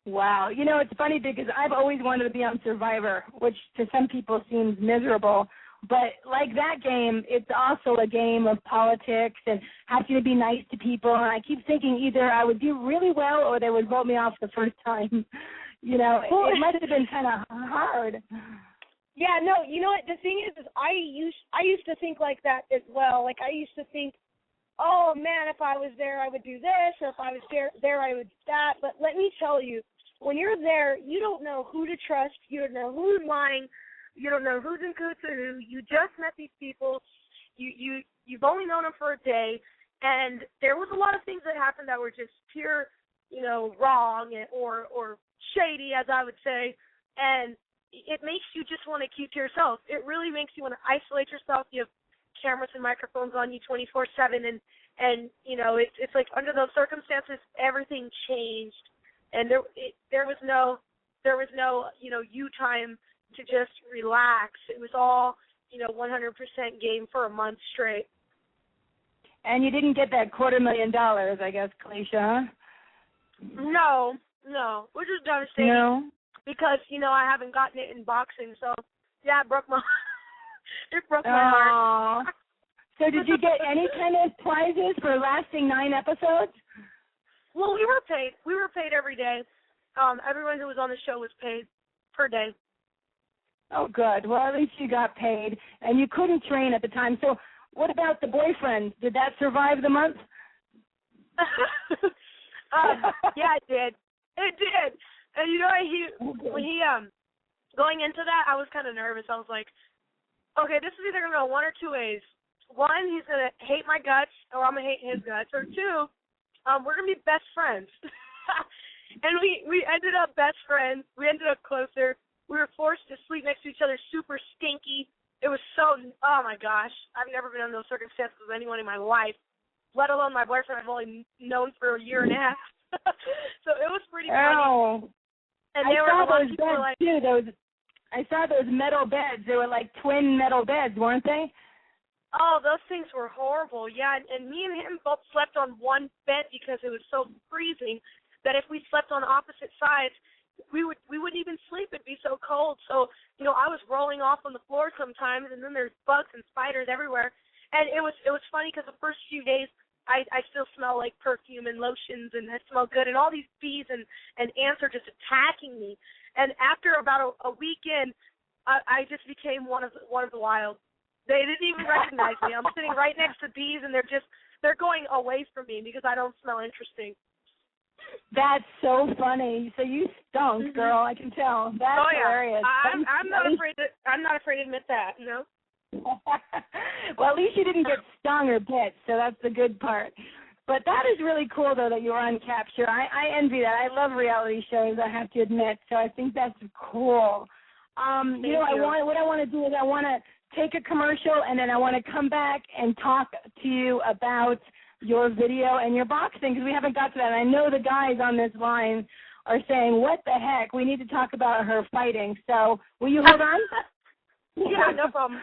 Wow. You know, it's funny because I've always wanted to be on Survivor, which to some people seems miserable. But like that game, it's also a game of politics and having to be nice to people. And I keep thinking either I would do really well or they would vote me off the first time. You know, it must have been kind of hard. Yeah, no, you know what? The thing is I used to think like that as well. Like I used to think, oh, man, if I was there, I would do this, or if I was there, I would do that. But let me tell you, when you're there, you don't know who to trust. You don't know who's lying. You don't know who's in cahoots with who. You just met these people. You've only known them for a day, and there was a lot of things that happened that were just pure, wrong or shady, as I would say, and it makes you just want to keep to yourself. It really makes you want to isolate yourself. You have cameras and microphones on you 24/7, and it's like under those circumstances, everything changed, and there was no you time to just relax. It was all 100% game for a month straight. And you didn't get that $250,000, I guess, Kaliesha, huh? No, which is devastating. No. Because I haven't gotten it in boxing, so yeah, it broke my heart. So did you get any kind of prizes for lasting 9 episodes? Well, we were paid. We were paid every day. Everyone who was on the show was paid per day. Oh, good. Well, at least you got paid, and you couldn't train at the time. So what about the boyfriend? Did that survive the month? Yeah, it did. It did. And when he going into that, I was kind of nervous. I was like, okay, this is either going to go one or two ways. One, he's going to hate my guts, or I'm going to hate his guts. Or two, we're going to be best friends. And we ended up best friends. We ended up closer. We were forced to sleep next to each other, super stinky. It was oh my gosh. I've never been in those circumstances with anyone in my life, let alone my boyfriend I've only known for a year and a half. So it was pretty funny. And I saw those beds, too. I saw those metal beds. They were like twin metal beds, weren't they? Oh, those things were horrible. Yeah, and me and him both slept on one bed because it was so freezing that if we slept on opposite sides, we wouldn't even sleep. It'd be so cold. So, I was rolling off on the floor sometimes, and then there's bugs and spiders everywhere. And it was funny because the first few days, I still smell like perfume and lotions, and I smell good, and all these bees and ants are just attacking me. And after about a week in, I just became one of the wild. They didn't even recognize me. I'm sitting right next to bees, and they're going away from me because I don't smell interesting. That's so funny. So you stunk, girl. I can tell. That's hilarious. I'm not afraid to admit that. No. Well, at least you didn't get stung or bit, so that's the good part. But that is really cool, though, that you were on Capture. I envy that. I love reality shows, I have to admit, so I think that's cool. What I want to do is I want to take a commercial, and then I want to come back and talk to you about your video and your boxing, because we haven't got to that. And I know the guys on this line are saying, what the heck, we need to talk about her fighting. So will you hold on? Yeah, no problem.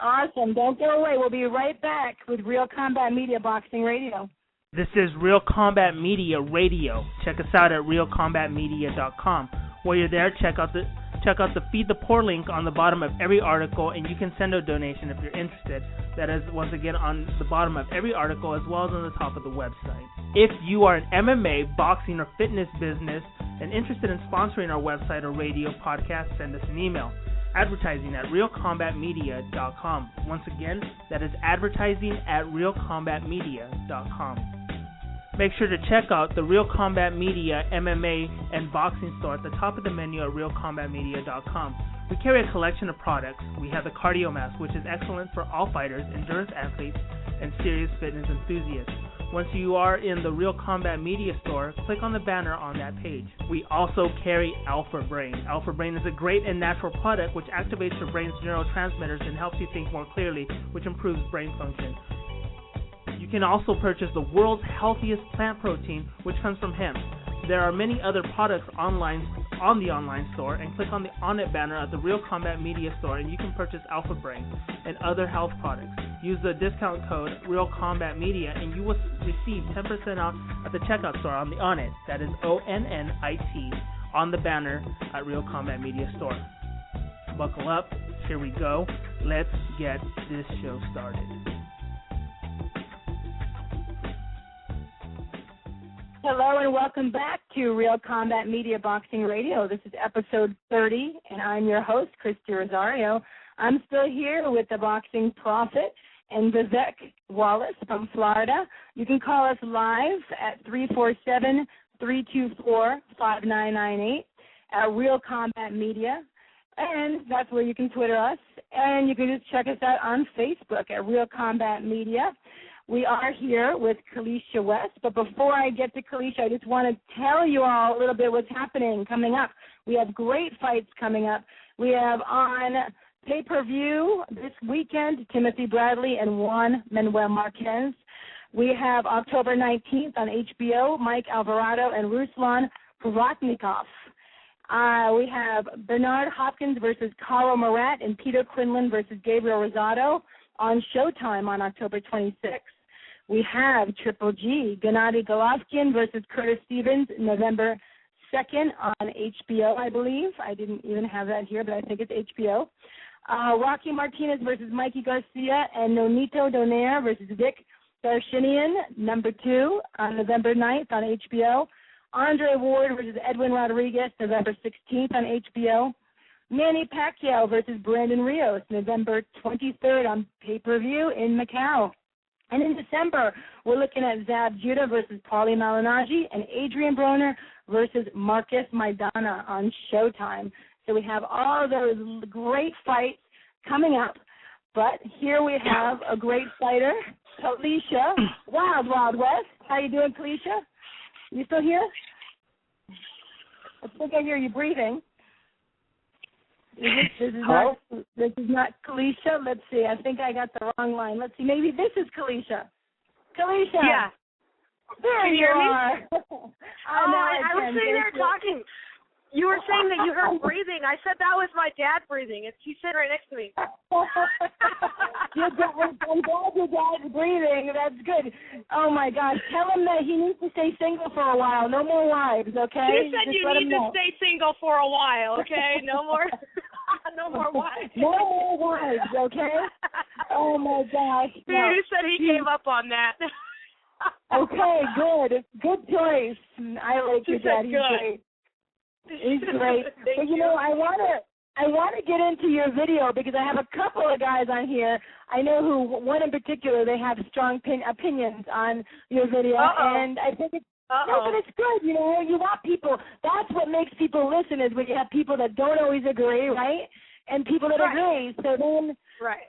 Awesome. Don't go away. We'll be right back with Real Combat Media Boxing Radio. This is Real Combat Media Radio. Check us out at realcombatmedia.com. While you're there, check out the Feed the Poor link on the bottom of every article, and you can send a donation if you're interested. That is, once again, on the bottom of every article as well as on the top of the website. If you are an MMA, boxing, or fitness business and interested in sponsoring our website or radio podcast, send us an email. Advertising at realcombatmedia.com. Once again, that is advertising at realcombatmedia.com. Make sure to check out the Real Combat Media MMA and boxing store at the top of the menu at realcombatmedia.com. We carry a collection of products. We have the Cardio Mask, which is excellent for all fighters, endurance athletes, and serious fitness enthusiasts. Once you are in the Real Combat Media store, click on the banner on that page. We also carry Alpha Brain. Alpha Brain is a great and natural product which activates your brain's neurotransmitters and helps you think more clearly, which improves brain function. You can also purchase the world's healthiest plant protein, which comes from hemp. There are many other products on the online store, and click on the On It banner at the Real Combat Media store, and you can purchase Alpha Brain and other health products. Use the discount code Real Combat Media, and you will receive 10% off at the checkout store on the On It. That is ONNIT on the banner at Real Combat Media store. Buckle up. Here we go. Let's get this show started. Hello and welcome back to Real Combat Media Boxing Radio. This is episode 30, and I'm your host, Christy Rosario. I'm still here with the boxing prophet and Vivek Wallace from Florida. You can call us live at 324-5998 at Real Combat Media. And that's where you can Twitter us. And you can just check us out on Facebook at Real Combat Media. We are here with Kaliesha West. But before I get to Kaliesha, I just want to tell you all a little bit what's happening coming up. We have great fights coming up. We have on pay-per-view this weekend Timothy Bradley and Juan Manuel Marquez. We have October 19th on HBO, Mike Alvarado and Ruslan Provatnikov. We have Bernard Hopkins versus Carl Murat and Peter Quinlan versus Gabriel Rosado on Showtime on October 26th. We have Triple G, Gennady Golovkin versus Curtis Stevens, November 2nd on HBO, I believe. I didn't even have that here, but I think it's HBO. Rocky Martinez versus Mikey Garcia and Nonito Donaire versus Vic Darshinian, number 2 on November 9th on HBO. Andre Ward versus Edwin Rodriguez, November 16th on HBO. Manny Pacquiao versus Brandon Rios, November 23rd on pay-per-view in Macau. And in December, we're looking at Zab Judah versus Paulie Malignaggi and Adrian Broner versus Marcus Maidana on Showtime. So we have all of those great fights coming up. But here we have a great fighter, Kaliesha, Wild Wild West. How you doing, Kaliesha? You still here? I think I hear you breathing. This is not Kaliesha. Let's see. I think I got the wrong line. Let's see. Maybe this is Kaliesha. Kaliesha. Yeah. There Can you you hear me? are. I was sitting there talking. You were saying that you heard breathing. I said that was my dad breathing. He's sitting right next to me. I'm glad your dad's breathing. That's good. Oh, my gosh. Tell him that he needs to stay single for a while. No more wives, okay? You said you need to stay single for a while, okay? No more no more wives. No more wives, okay? Oh, my gosh. No. You said he gave up on that. Okay, good. Good choice. I like your dad. He's great. He's great. But you know, I want to get into your video because I have a couple of guys on here. I know who, one in particular, they have strong opinions on your video, and I think it's no, but it's good. You know, you want people. That's what makes people listen is when you have people that don't always agree, right? And people that agree. So then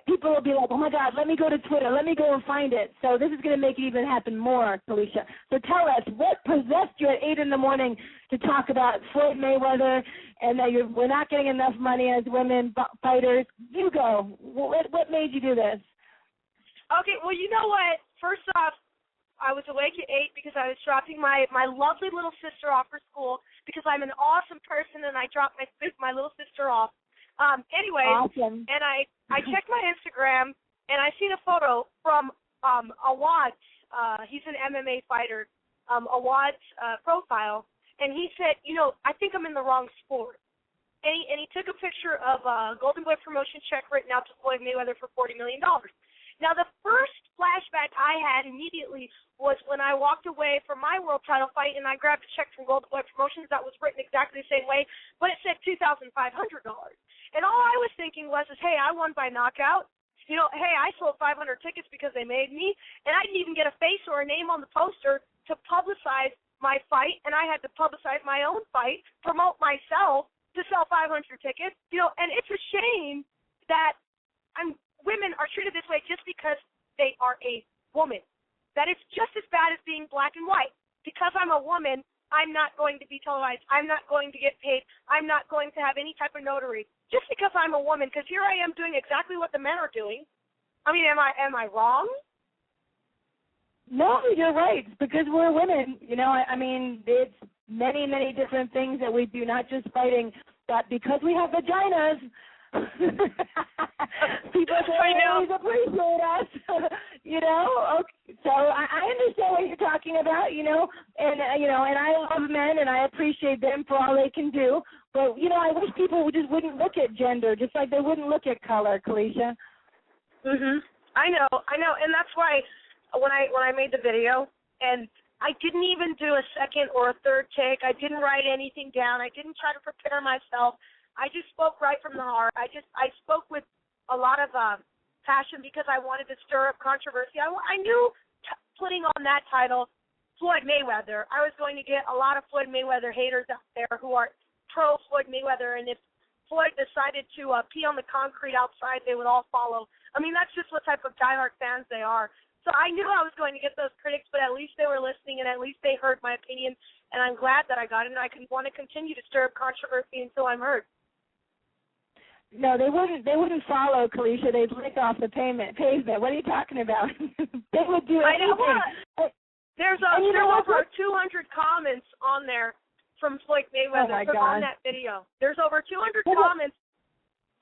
people will be like, oh, my God, let me go to Twitter. Let me go and find it. So this is going to make it even happen more, Kaliesha. So tell us, what possessed you at 8 in the morning to talk about Floyd Mayweather and that we're not getting enough money as women fighters? You go. What made you do this? Okay, well, you know what? First off, I was awake at 8 because I was dropping my lovely little sister off for school because I'm an awesome person and I dropped my little sister off. Awesome. And I checked my Instagram, and I seen a photo from Awad's, he's an MMA fighter, Awad's profile, and he said, you know, I think I'm in the wrong sport. And he took a picture of a Golden Boy promotion check written out to Floyd Mayweather for $40 million. Now, the first flashback I had immediately was when I walked away from my world title fight and I grabbed a check from Golden Boy Promotions that was written exactly the same way, but it said $2,500. And all I was thinking was, hey, I won by knockout. You know, hey, I sold 500 tickets because they made me, and I didn't even get a face or a name on the poster to publicize my fight, and I had to publicize my own fight, promote myself to sell 500 tickets. You know, and it's a shame that women are treated this way just because they are a woman. That is just as bad as being black and white. Because I'm a woman, I'm not going to be televised. I'm not going to get paid. I'm not going to have any type of notary. Just because I'm a woman, because here I am doing exactly what the men are doing. I mean, am I wrong? No, you're right. Because we're women. You know, I mean, it's many, many different things that we do, not just fighting, but because we have vaginas, people don't always appreciate us, you know. Okay. So I understand what you're talking about, you know, and I love men and I appreciate them for all they can do. But you know, I wish people just wouldn't look at gender, just like they wouldn't look at color, Kaliesha. I know, and that's why when I made the video, and I didn't even do a second or a third take. I didn't write anything down. I didn't try to prepare myself. I just spoke right from the heart. I spoke with a lot of passion because I wanted to stir up controversy. I knew putting on that title Floyd Mayweather. I was going to get a lot of Floyd Mayweather haters out there who are pro Floyd Mayweather, and if Floyd decided to pee on the concrete outside, they would all follow. I mean, that's just what type of diehard fans they are. So I knew I was going to get those critics, but at least they were listening, and at least they heard my opinion, and I'm glad that I got it, and I want to continue to stir up controversy until I'm heard. No, they wouldn't follow, Kaliesha. They'd lick off the pavement. What are you talking about? They would do anything. I know what. There's over 200 comments on there from Floyd Mayweather on that video. There's over 200 comments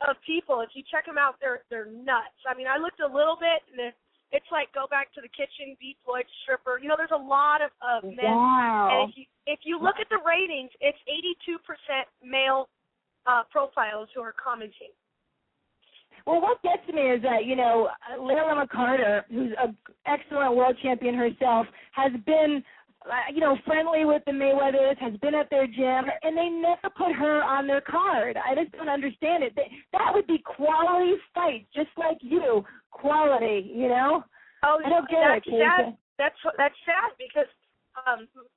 of people. If you check them out, they're nuts. I mean, I looked a little bit, and it's like go back to the kitchen, beat Floyd stripper. You know, there's a lot of men. Wow. And if you look at the ratings, it's 82% male profiles who are commenting. Well, what gets me is that, you know, Layla McCarter, who's an excellent world champion herself, has been, you know, friendly with the Mayweathers, has been at their gym, and they never put her on their card. I just don't understand it. That would be quality fight, just like you, quality, you know? Oh, I don't get it. Sad. That's sad because,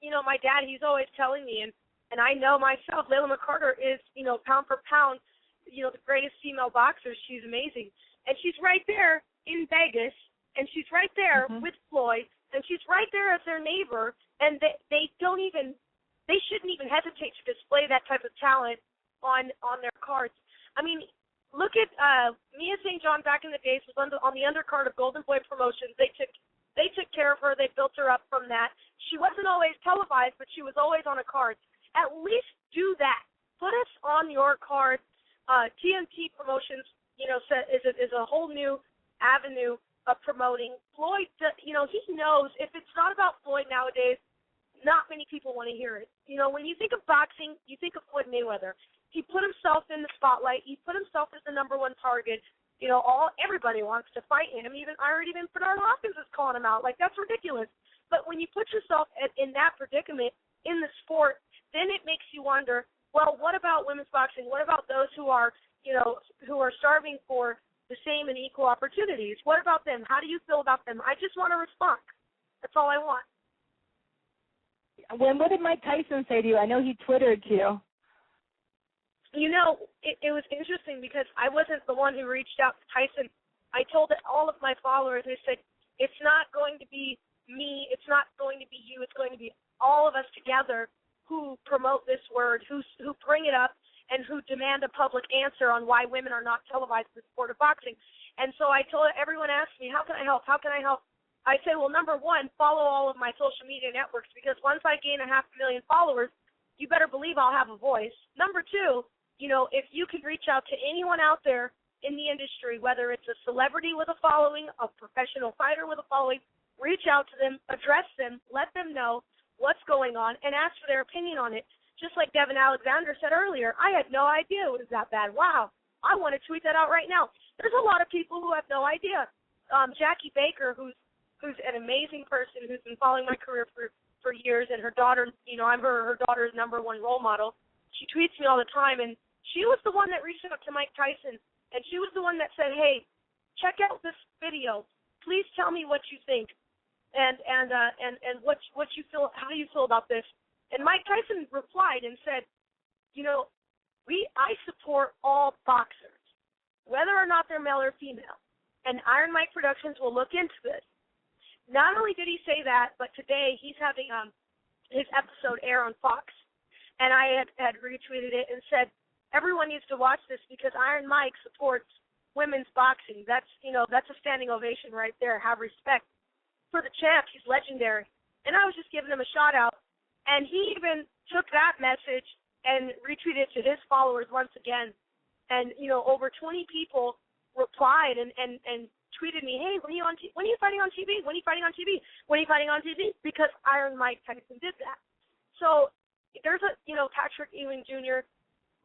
you know, my dad, he's always telling me, and I know myself, Layla McCarter is, you know, pound for pound, you know, the greatest female boxer. She's amazing. And she's right there in Vegas, and she's right there with Floyd, and she's right there as their neighbor, and they shouldn't even hesitate to display that type of talent on their cards. I mean, look at Mia St. John back in the days was on the undercard of Golden Boy Promotions. They took care of her. They built her up from that. She wasn't always televised, but she was always on a card. At least do that. Put us on your card. TNT Promotions, you know, is a whole new avenue of promoting. Floyd, you know, he knows if it's not about Floyd nowadays, not many people want to hear it. You know, when you think of boxing, you think of Floyd Mayweather. He put himself in the spotlight. He put himself as the number one target. You know, everybody wants to fight him. I heard even Bernard Hopkins is calling him out. Like, that's ridiculous. But when you put yourself in that predicament in the sport, then it makes you wonder, well, what about women's boxing? What about those who are, you know, who are starving for the same and equal opportunities? What about them? How do you feel about them? I just want a response. That's all I want. What did Mike Tyson say to you? I know he Twittered to you. You know, it was interesting because I wasn't the one who reached out to Tyson. I told all of my followers, I said, it's not going to be me, it's not going to be you, it's going to be all of us together who promote this word, who bring it up, and who demand a public answer on why women are not televised in the sport of boxing. And so I told everyone asked me, how can I help? How can I help? I say, well, number one, follow all of my social media networks, because once I gain 500,000 followers, you better believe I'll have a voice. Number two, you know, if you can reach out to anyone out there in the industry, whether it's a celebrity with a following, a professional fighter with a following, reach out to them, address them, let them know what's going on, and ask for their opinion on it. Just like Devon Alexander said earlier, I had no idea it was that bad. Wow, I want to tweet that out right now. There's a lot of people who have no idea. Jackie Baker, who's an amazing person who's been following my career for years, and her daughter, you know, I'm her daughter's number one role model. She tweets me all the time, and she was the one that reached out to Mike Tyson, and she was the one that said, hey, check out this video. Please tell me what you think. And what you feel, how do you feel about this? And Mike Tyson replied and said, you know, I support all boxers, whether or not they're male or female, and Iron Mike Productions will look into this. Not only did he say that, but today he's having his episode air on Fox, and I had retweeted it and said, everyone needs to watch this because Iron Mike supports women's boxing. That's a standing ovation right there. Have respect for the champ. He's legendary. And I was just giving him a shout out. And he even took that message and retweeted it to his followers once again. And, you know, over 20 people replied and tweeted me, hey, when are you fighting on TV? When are you fighting on TV? When are you fighting on TV? Because Iron Mike Tyson did that. So there's Patrick Ewing Jr.,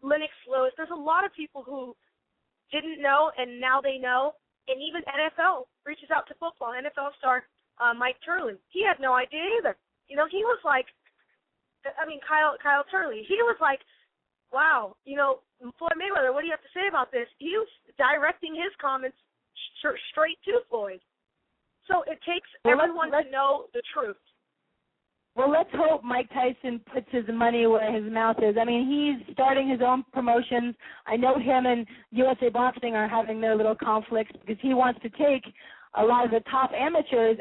Lennox Lewis. There's a lot of people who didn't know, and now they know. And even NFL reaches out to football. NFL star Mike Turley. He had no idea either. You know, he was like, Kyle Turley. He was like, wow, you know, Floyd Mayweather, what do you have to say about this? He was directing his comments straight to Floyd. So it takes everyone to know the truth. Well, let's hope Mike Tyson puts his money where his mouth is. I mean, he's starting his own promotions. I know him and USA Boxing are having their little conflicts because he wants to take a lot of the top amateurs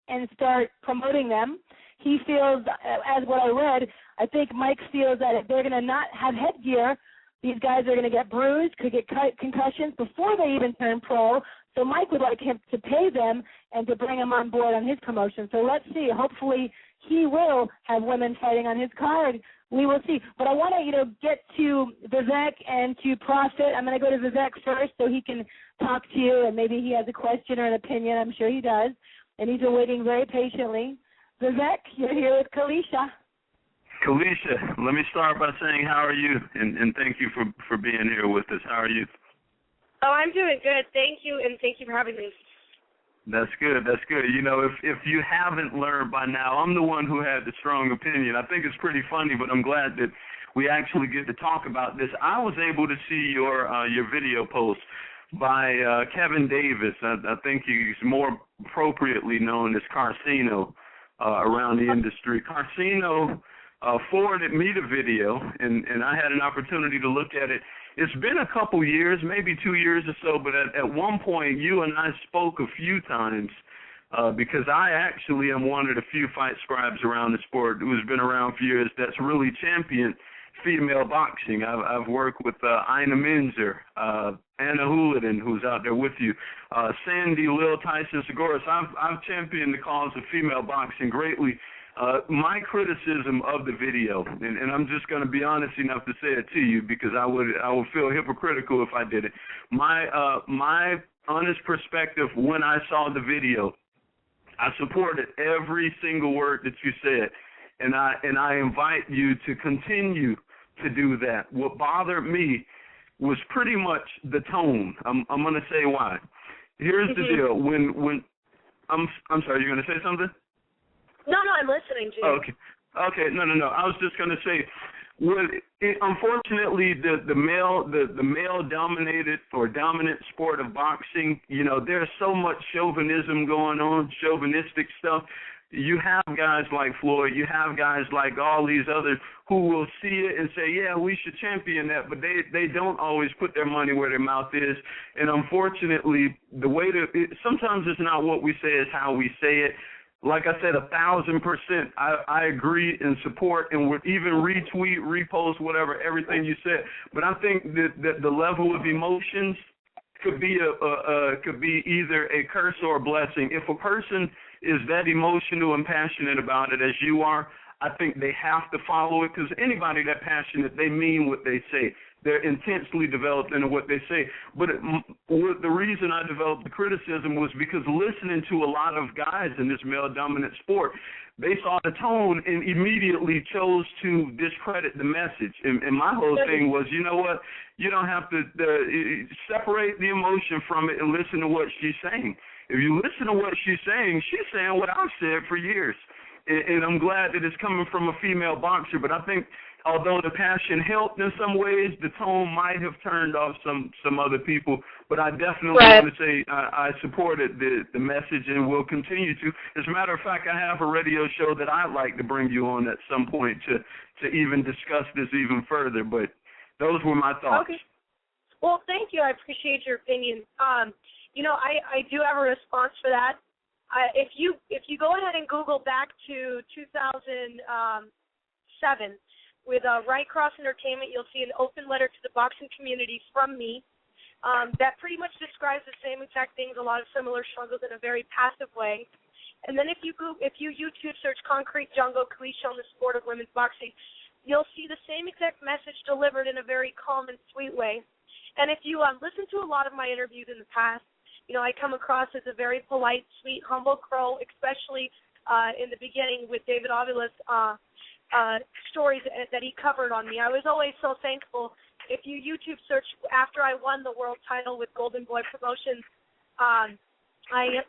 and start promoting them. He feels, as what I read, I think Mike feels that if they're going to not have headgear, these guys are going to get bruised, could get concussions before they even turn pro. So Mike would like him to pay them and to bring them on board on his promotion. So let's see. Hopefully he will have women fighting on his card. We will see. But I want to, get to Vivek and to Prophet. I'm going to go to Vivek first so he can talk to you, and maybe he has a question or an opinion. I'm sure he does. And he's been waiting very patiently. Vivek, you're here with Kaliesha. Kaliesha, let me start by saying how are you, and thank you for being here with us. How are you? Oh, I'm doing good. Thank you, and thank you for having me. That's good. That's good. If you haven't learned by now, I'm the one who had the strong opinion. I think it's pretty funny, but I'm glad that we actually get to talk about this. I was able to see your video post by Kevin Davis. I think he's more appropriately known as Carcino around the industry. Carcino forwarded me the video, and I had an opportunity to look at it. It's been a couple years, maybe 2 years or so, but at one point you and I spoke a few times because I actually am one of the few fight scribes around the sport who's been around for years that's really championed female boxing. I've worked with Ina Minzer, Anna Houlihan, who's out there with you, Sandy, Lil Tyson Seguros. I've championed the cause of female boxing greatly. My criticism of the video, and I'm just going to be honest enough to say it to you because I would feel hypocritical if I did it. My honest perspective when I saw the video, I supported every single word that you said, and I invite you to continue to do that. What bothered me was pretty much the tone. I'm going to say why. Here's the deal. When I'm sorry, you're going to say something? No, I'm listening to you. Okay. No. I was just going to say, unfortunately, the male dominated or dominant sport of boxing, there's so much chauvinism going on, chauvinistic stuff. You have guys like Floyd, you have guys like all these others who will see it and say, yeah, we should champion that, but they don't always put their money where their mouth is. And unfortunately, sometimes it's not what we say, it's how we say it. Like I said, 1,000%, I agree and support and would even retweet, repost, whatever, everything you said. But I think that the level of emotions could be either a curse or a blessing. If a person is that emotional and passionate about it as you are, I think they have to follow it because anybody that passionate, they mean what they say. They're intensely developed into what they say. But the reason I developed the criticism was because listening to a lot of guys in this male-dominant sport, they saw the tone and immediately chose to discredit the message. And my whole thing was, you know what? You don't have to separate the emotion from it and listen to what she's saying. If you listen to what she's saying what I've said for years. And I'm glad that it's coming from a female boxer, but I think although the passion helped in some ways, the tone might have turned off some other people. But I definitely want to say I supported the message and will continue to. As a matter of fact, I have a radio show that I'd like to bring you on at some point to even discuss this even further. But those were my thoughts. Okay. Well, thank you. I appreciate your opinion. I do have a response for that. If you go ahead and Google back to 2007 with Right Cross Entertainment, you'll see an open letter to the boxing community from me that pretty much describes the same exact things, a lot of similar struggles in a very passive way. And then if you YouTube search Concrete Jungle, Kaliesha on the sport of women's boxing, you'll see the same exact message delivered in a very calm and sweet way. And if you listen to a lot of my interviews in the past, I come across as a very polite, sweet, humble crow, especially in the beginning with David Avila's stories that he covered on me. I was always so thankful. If you YouTube search after I won the world title with Golden Boy Promotions, I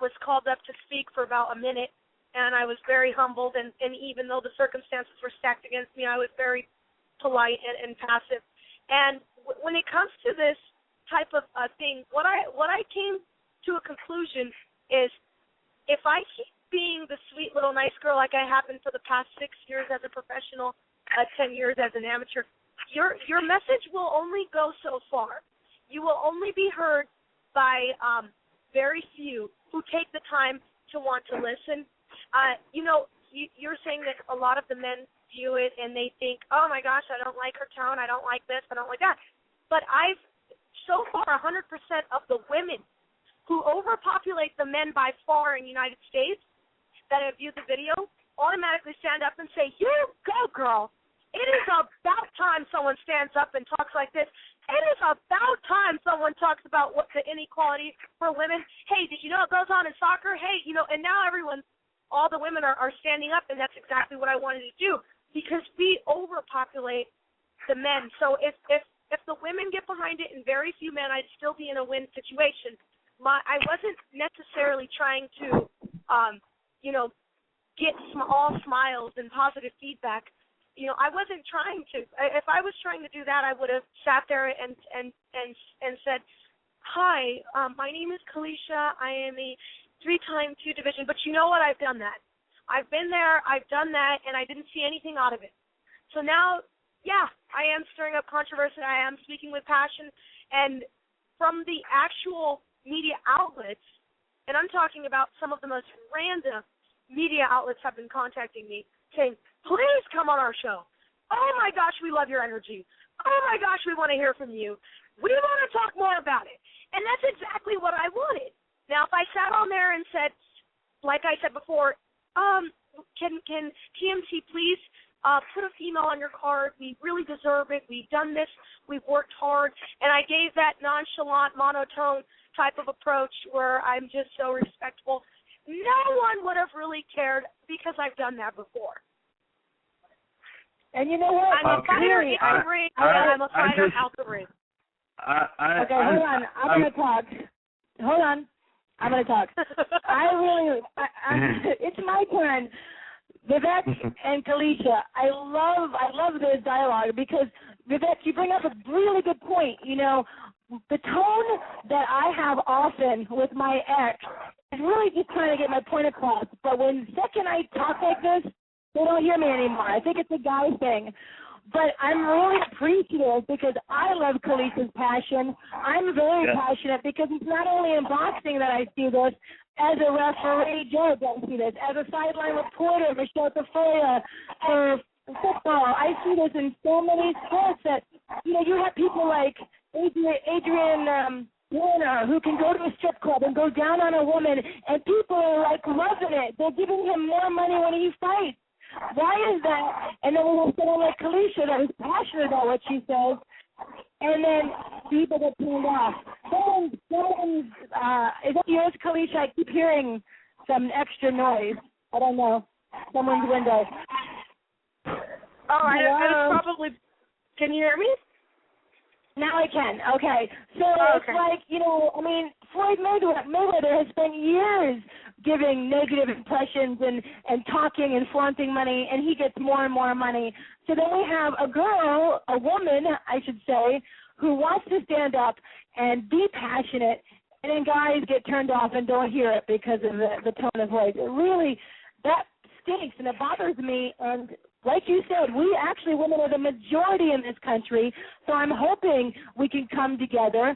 was called up to speak for about a minute, and I was very humbled. And even though the circumstances were stacked against me, I was very polite and passive. And when it comes to this type of thing, what I came to a conclusion is if I keep being the sweet little nice girl like I have been for the past 6 years as a professional, 10 years as an amateur, your message will only go so far. You will only be heard by very few who take the time to want to listen. You're saying that a lot of the men view it and they think, oh my gosh, I don't like her tone, I don't like this, I don't like that. But I've, so far, 100% of the women who overpopulate the men by far in the United States that have viewed the video automatically stand up and say, you go, girl. It is about time someone stands up and talks like this. It is about time someone talks about what the inequality for women. Hey, did you know it goes on in soccer? Hey, and now all the women are standing up, and that's exactly what I wanted to do, because we overpopulate the men. So if the women get behind it and very few men, I'd still be in a win situation. I wasn't necessarily trying to, get all smiles and positive feedback. I wasn't trying to. If I was trying to do that, I would have sat there and said, "Hi, my name is Kaliesha. I am a 3-time 2 division." But you know what? I've done that. I've been there. I've done that, and I didn't see anything out of it. So now, yeah, I am stirring up controversy. I am speaking with passion, and from the actual media outlets, and I'm talking about some of the most random media outlets have been contacting me saying, please come on our show. Oh, my gosh, we love your energy. Oh, my gosh, we want to hear from you. We want to talk more about it. And that's exactly what I wanted. Now, if I sat on there and said, like I said before, can TMC please put a female on your card? We really deserve it. We've done this. We've worked hard. And I gave that nonchalant, monotone type of approach where I'm just so respectful. No one would have really cared because I've done that before. And you know what? I'm a fighter in the ring. I'm a fighter out the ring. Okay, hold on. I'm going to talk. Hold on. I'm going to talk. It's my turn. Vivek and Kaliesha, I love this dialogue because, Vivek, you bring up a really good point. The tone that I have often with my ex is really just trying to get my point across. But when second I talk like this, they don't hear me anymore. I think it's a guy thing. But I'm really appreciative because I love Kaliesha's passion. I'm very passionate because it's not only in boxing that I see this. As a referee, Joe, I see this. As a sideline reporter, Michelle Tafoya, for football, I see this in so many sports that, you have people like Adrian Warner who can go to a strip club and go down on a woman, and people are, loving it. They're giving him more money when he fights. Why is that? And then we have someone like Kaliesha that is passionate about what she says, and then people get turned off. Someone's, is that yours, Kaliesha? I keep hearing some extra noise. I don't know. Someone's window. Oh, I probably, can you hear me? Now I can. Okay. So it's like, Floyd Mayweather has spent years giving negative impressions and talking and flaunting money, and he gets more and more money. So then we have a woman, I should say, who wants to stand up and be passionate, and then guys get turned off and don't hear it because of the tone of voice. It really, that stinks, and it bothers me. And like you said, women are the majority in this country, so I'm hoping we can come together.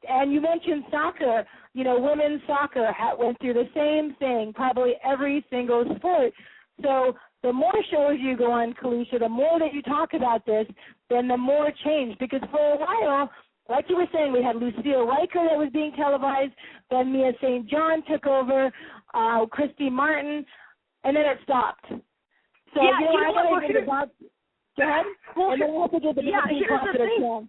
And you mentioned soccer. Women's soccer went through the same thing, probably every single sport. So the more shows you go on, Kaliesha, the more that you talk about this, then the more change. Because for a while, like you were saying, we had Lucille Riker that was being televised, then Mia St. John took over, Christy Martin, and then it stopped. So, I got to give the box. Go ahead. Well, and then I have to give the boxing profit a chance.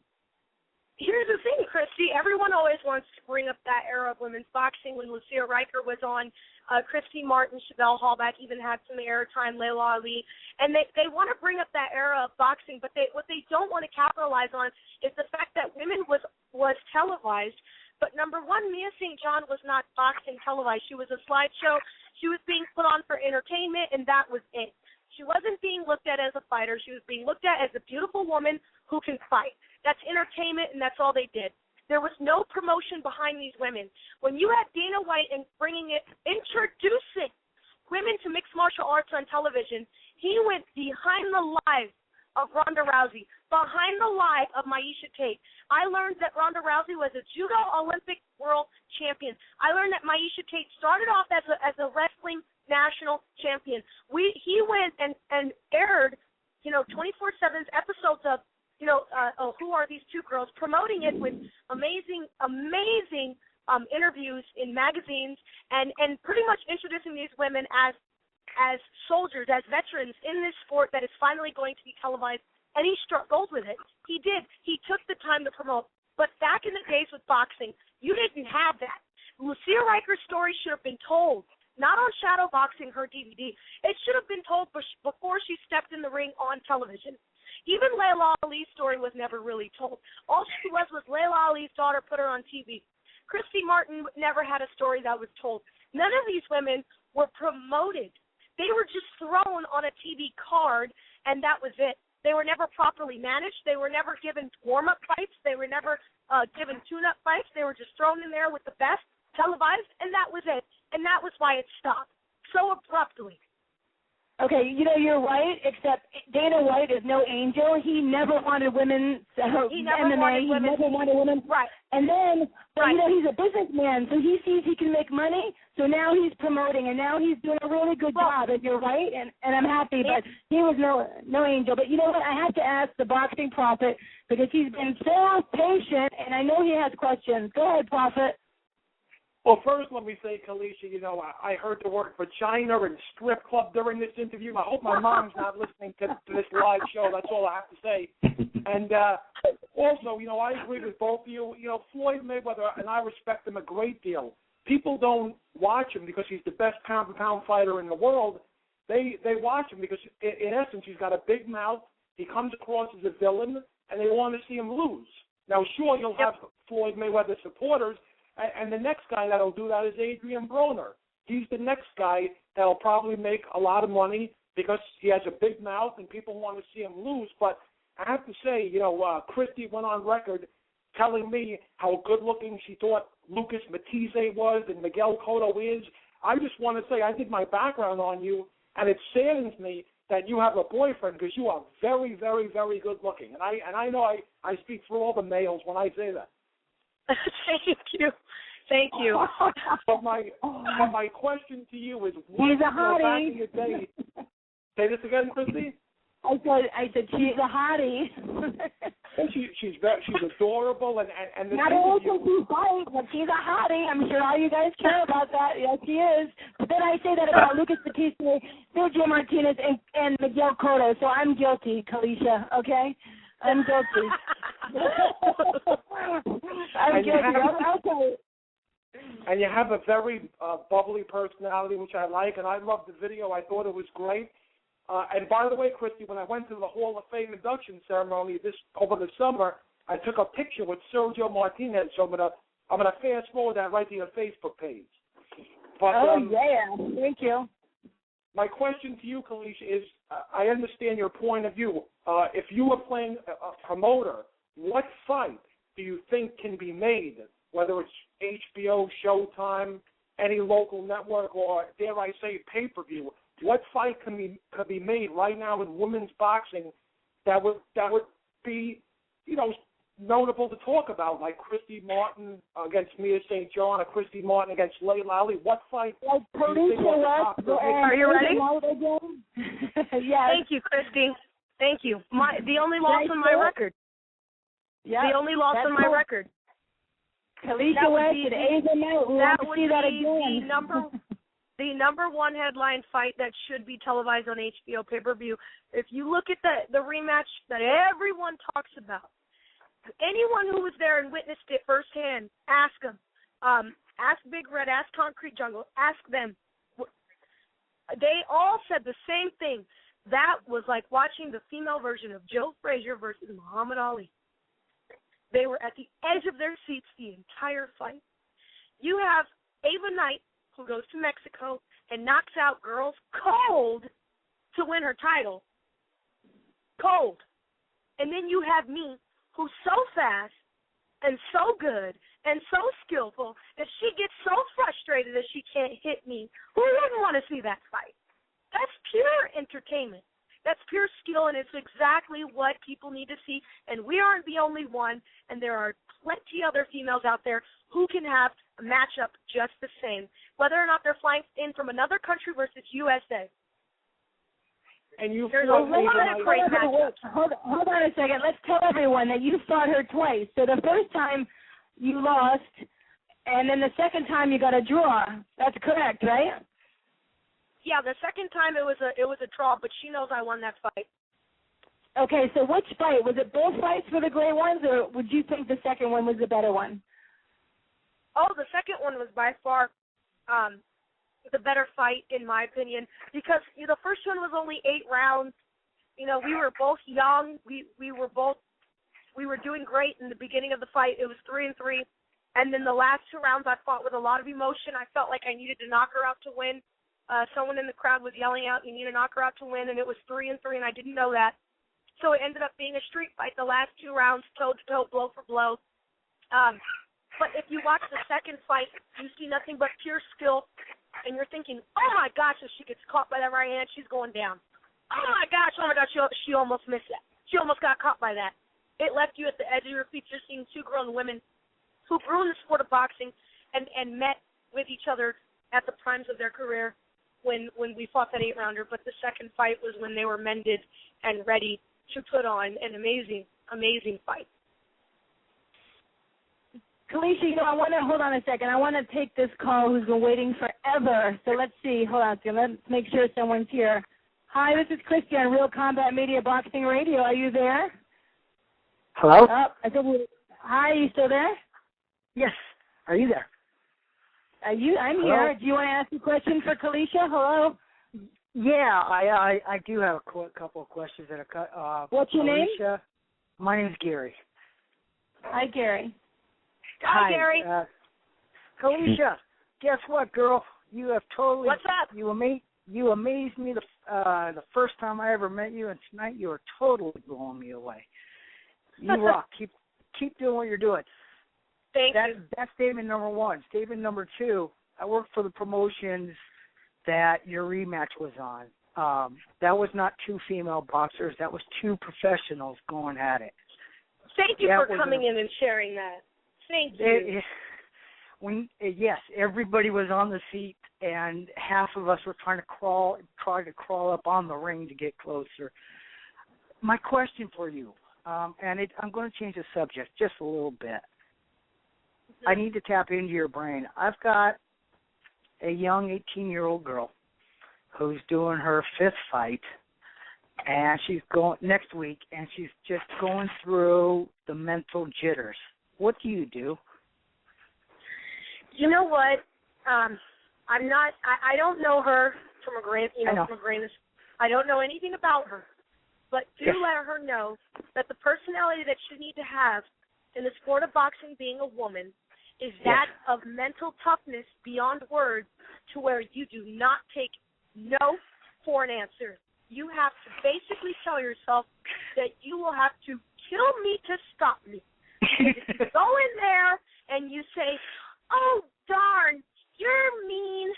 Here's the thing, Christy. Everyone always wants to bring up that era of women's boxing when Lucille Riker was on. Christy Martin, Chevelle Hallback even had some airtime, Layla Ali. And they want to bring up that era of boxing, but what they don't want to capitalize on is the fact that women was televised. But number one, Mia St. John was not boxing televised. She was a slideshow. She was being put on for entertainment, and that was it. She wasn't being looked at as a fighter. She was being looked at as a beautiful woman who can fight. That's entertainment, and that's all they did. There was no promotion behind these women. When you had Dana White and introducing into mixed martial arts on television, he went behind the live of Ronda Rousey, behind the live of Miesha Tate. I learned that Ronda Rousey was a judo Olympic world champion. I learned that Miesha Tate started off as a wrestling national champion. He went and aired, 24/7 episodes of, Who Are These Two Girls, promoting it with amazing interviews in magazines and pretty much introducing these women as soldiers, as veterans in this sport that is finally going to be televised, and he struck gold with it. He did. He took the time to promote. But back in the days with boxing, you didn't have that. Lucia Riker's story should have been told, not on Shadow Boxing, her DVD. It should have been told before she stepped in the ring on television. Even Layla Ali's story was never really told. All she was Layla Ali's daughter put her on TV. Christy Martin never had a story that was told. None of these women were promoted. They were just thrown on a TV card, and that was it. They were never properly managed. They were never given warm-up fights. They were never given tune-up fights. They were just thrown in there with the best, televised, and that was it. And that was why it stopped so abruptly. Okay, you're right, except Dana White is no angel. He never wanted women. He never wanted women. He never wanted women. Right. And then, he's a businessman, so he sees he can make money, so now he's promoting, and now he's doing a really good job, and you're right, and I'm happy, but he was no angel. But you know what? I have to ask the boxing prophet, because he's been so patient, and I know he has questions. Go ahead, prophet. Well, first, let me say, Kaliesha, I heard the word vagina and strip club during this interview. I hope my mom's not listening to this live show. That's all I have to say. And also, I agree with both of you. Floyd Mayweather, and I respect him a great deal. People don't watch him because he's the best pound-for-pound fighter in the world. They watch him because, in essence, he's got a big mouth. He comes across as a villain, and they want to see him lose. Now, sure, you'll have Floyd Mayweather supporters, and the next guy that'll do that is Adrian Broner. He's the next guy that'll probably make a lot of money because he has a big mouth and people want to see him lose. But I have to say, Christy went on record telling me how good-looking she thought Lucas Matisse was and Miguel Cotto is. I just want to say I did my background on you, and it saddens me that you have a boyfriend because you are very, very, very good-looking. And I know I speak for all the males when I say that. Thank you. But my question to you is, he's a hottie. Back in your day, say this again, Christy. I said she's a hottie. she's adorable and not only can she fight, but she's a hottie. I'm sure all you guys care about that. Yes, she is. But then I say that about Lucas Batiste, Sergio Martinez, and Miguel Cotto. So I'm guilty, Kaliesha. Okay. I'm guilty. I'm guilty. Okay. And you have a very bubbly personality, which I like, and I loved the video. I thought it was great. And by the way, Christy, when I went to the Hall of Fame induction ceremony over the summer, I took a picture with Sergio Martinez. So I'm gonna fast forward that right to your Facebook page. But, yeah, thank you. My question to you, Kaliesha, is I understand your point of view. If you were playing a promoter, what fight do you think can be made, whether it's HBO, Showtime, any local network, or, dare I say, pay-per-view? What fight could be made right now in women's boxing that would be, notable to talk about, like Christy Martin against Mia St. John or Christy Martin against Layla Ali? What fight do you think was the top? Are you ready? Yes. Thank you, Christy. Thank you. The only loss on my record. Yeah. The only loss on my record. Kaliesha West and Ava Mount. We want to see that again. The number one headline fight that should be televised on HBO pay-per-view. If you look at the rematch that everyone talks about, anyone who was there and witnessed it firsthand, ask them. Ask Big Red, ask Concrete Jungle, ask them. They all said the same thing. That was like watching the female version of Joe Frazier versus Muhammad Ali. They were at the edge of their seats the entire fight. You have Ava Knight, who goes to Mexico and knocks out girls cold to win her title. Cold. And then you have me, who's so fast and so good and so skillful that she gets so frustrated that she can't hit me. Who wouldn't want to see that fight? pure entertainment. That's pure skill, and it's exactly what people need to see. And we aren't the only one, and there are plenty other females out there who can have a matchup just the same, whether or not they're flying in from another country versus USA. And you There's fought a lot Devon. of great matchups. Hold on a second. Let's tell everyone that you fought her twice. So the first time you lost, and then the second time you got a draw. That's correct, right? Yeah, the second time it was a draw, but she knows I won that fight. Okay, so which fight? Was it both fights for the great ones, or would you think the second one was the better one? Oh, the second one was by far the better fight, in my opinion, because the first one was only 8 rounds. We were both young. We were doing great in the beginning of the fight. It was 3-3, and then the last 2 rounds I fought with a lot of emotion. I felt like I needed to knock her out to win. Someone in the crowd was yelling out, "You need to knock her out to win," and it was 3-3, and I didn't know that. So it ended up being a street fight the last 2 rounds, toe-to-toe, blow for blow. But if you watch the second fight, you see nothing but pure skill, and you're thinking, oh, my gosh, if she gets caught by that right hand, she's going down. Oh, my gosh, she almost missed that. She almost got caught by that. It left you at the edge of your feet. You're seeing 2 grown women who grew in the sport of boxing and met with each other at the primes of their career when we fought that 8-rounder. But the second fight was when they were mended and ready to put on an amazing, amazing fight. Kaliesha, hold on a second. I want to take this call who's been waiting forever. So let's see. Hold on a second. Let's make sure someone's here. Hi, this is Christy on Real Combat Media Boxing Radio. Are you there? Hello? Hi, are you still there? Yes. Are you there? I'm Hello? here. Do you want to ask a question for Kaliesha? Hello? Yeah, I do have a couple of questions. What's your name? My name is Gary. Hi, Gary. Hi, Gary. Kaliesha, guess what, girl? You have totally. What's up? You amazed me the first time I ever met you, and tonight you are totally blowing me away. You rock. Keep doing what you're doing. Thank you. That's statement number 1. Statement number 2, I work for the promotions that your rematch was on. That was not 2 female boxers. That was 2 professionals going at it. Thank you for coming in and sharing that. Thank you. Yes, everybody was on the seat, and half of us were try to crawl up on the ring to get closer. My question for you, I'm going to change the subject just a little bit. I need to tap into your brain. I've got a young 18-year-old girl who's doing her 5th fight, and she's going next week, and she's just going through the mental jitters. What do you do? You know what? I don't know her from a grain. I don't know anything about her, but do let her know that the personality that you need to have in the sport of boxing, being a woman, is that of mental toughness beyond words, to where you do not take no for an answer. You have to basically tell yourself that you will have to kill me to stop me. Because if you go in there and you say, oh, darn, you're mean,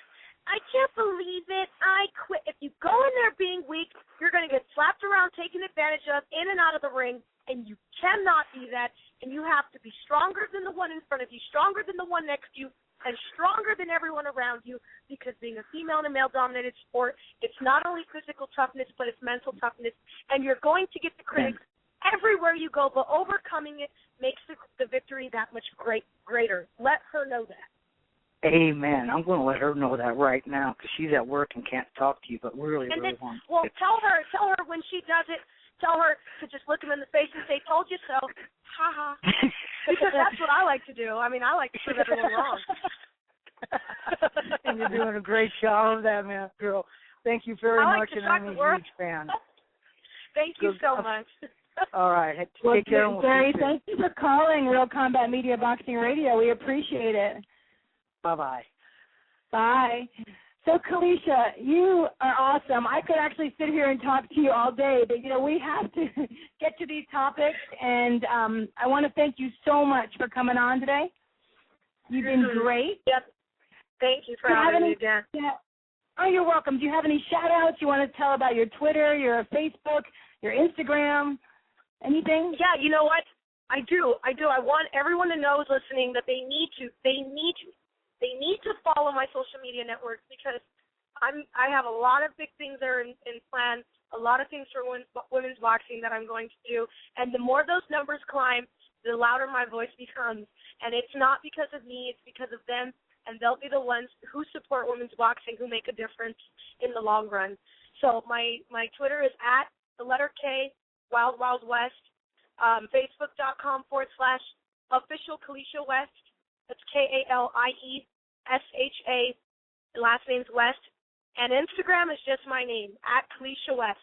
I can't believe it, I quit. If you go in there being weak, you're going to get slapped around, taken advantage of, in and out of the ring, and you cannot be that. And you have to be stronger than the one in front of you, stronger than the one next to you, and stronger than everyone around you, because being a female in a male-dominated sport, it's not only physical toughness, but it's mental toughness, and you're going to get the critics everywhere you go, but overcoming it makes the victory that much greater. Let her know that. Amen. I'm going to let her know that right now, because she's at work and can't talk to you, but really wants to. Well, tell her when she does it, tell her to just look him in the face and say, told you so. Ha ha. Because that's what I like to do. I mean, I like to prove everyone wrong. And you're doing a great job of that, man, girl. Thank you very much, and I'm a huge fan. Thank you so much. All right. Take care. Gary, thank you for calling Real Combat Media Boxing Radio. We appreciate it. Bye-bye. Bye. So, Kaliesha, you are awesome. I could actually sit here and talk to you all day, but, we have to get to these topics, and I want to thank you so much for coming on today. You've been great. Yep. Thank you for having me again. Oh, you're welcome. Do you have any shout-outs you want to tell about your Twitter, your Facebook, your Instagram, anything? Yeah, you know what? I do. I want everyone to know who's listening that they need to follow my social media networks because I have a lot of big things that are in plan, a lot of things for women's boxing that I'm going to do, and the more those numbers climb, the louder my voice becomes. And it's not because of me, it's because of them. And they'll be the ones who support women's boxing who make a difference in the long run. So my Twitter is at the letter K, Wild Wild West, Facebook.com/official Kaliesha West. That's KALIESHA, last name's West. And Instagram is just my name, at Kaliesha West.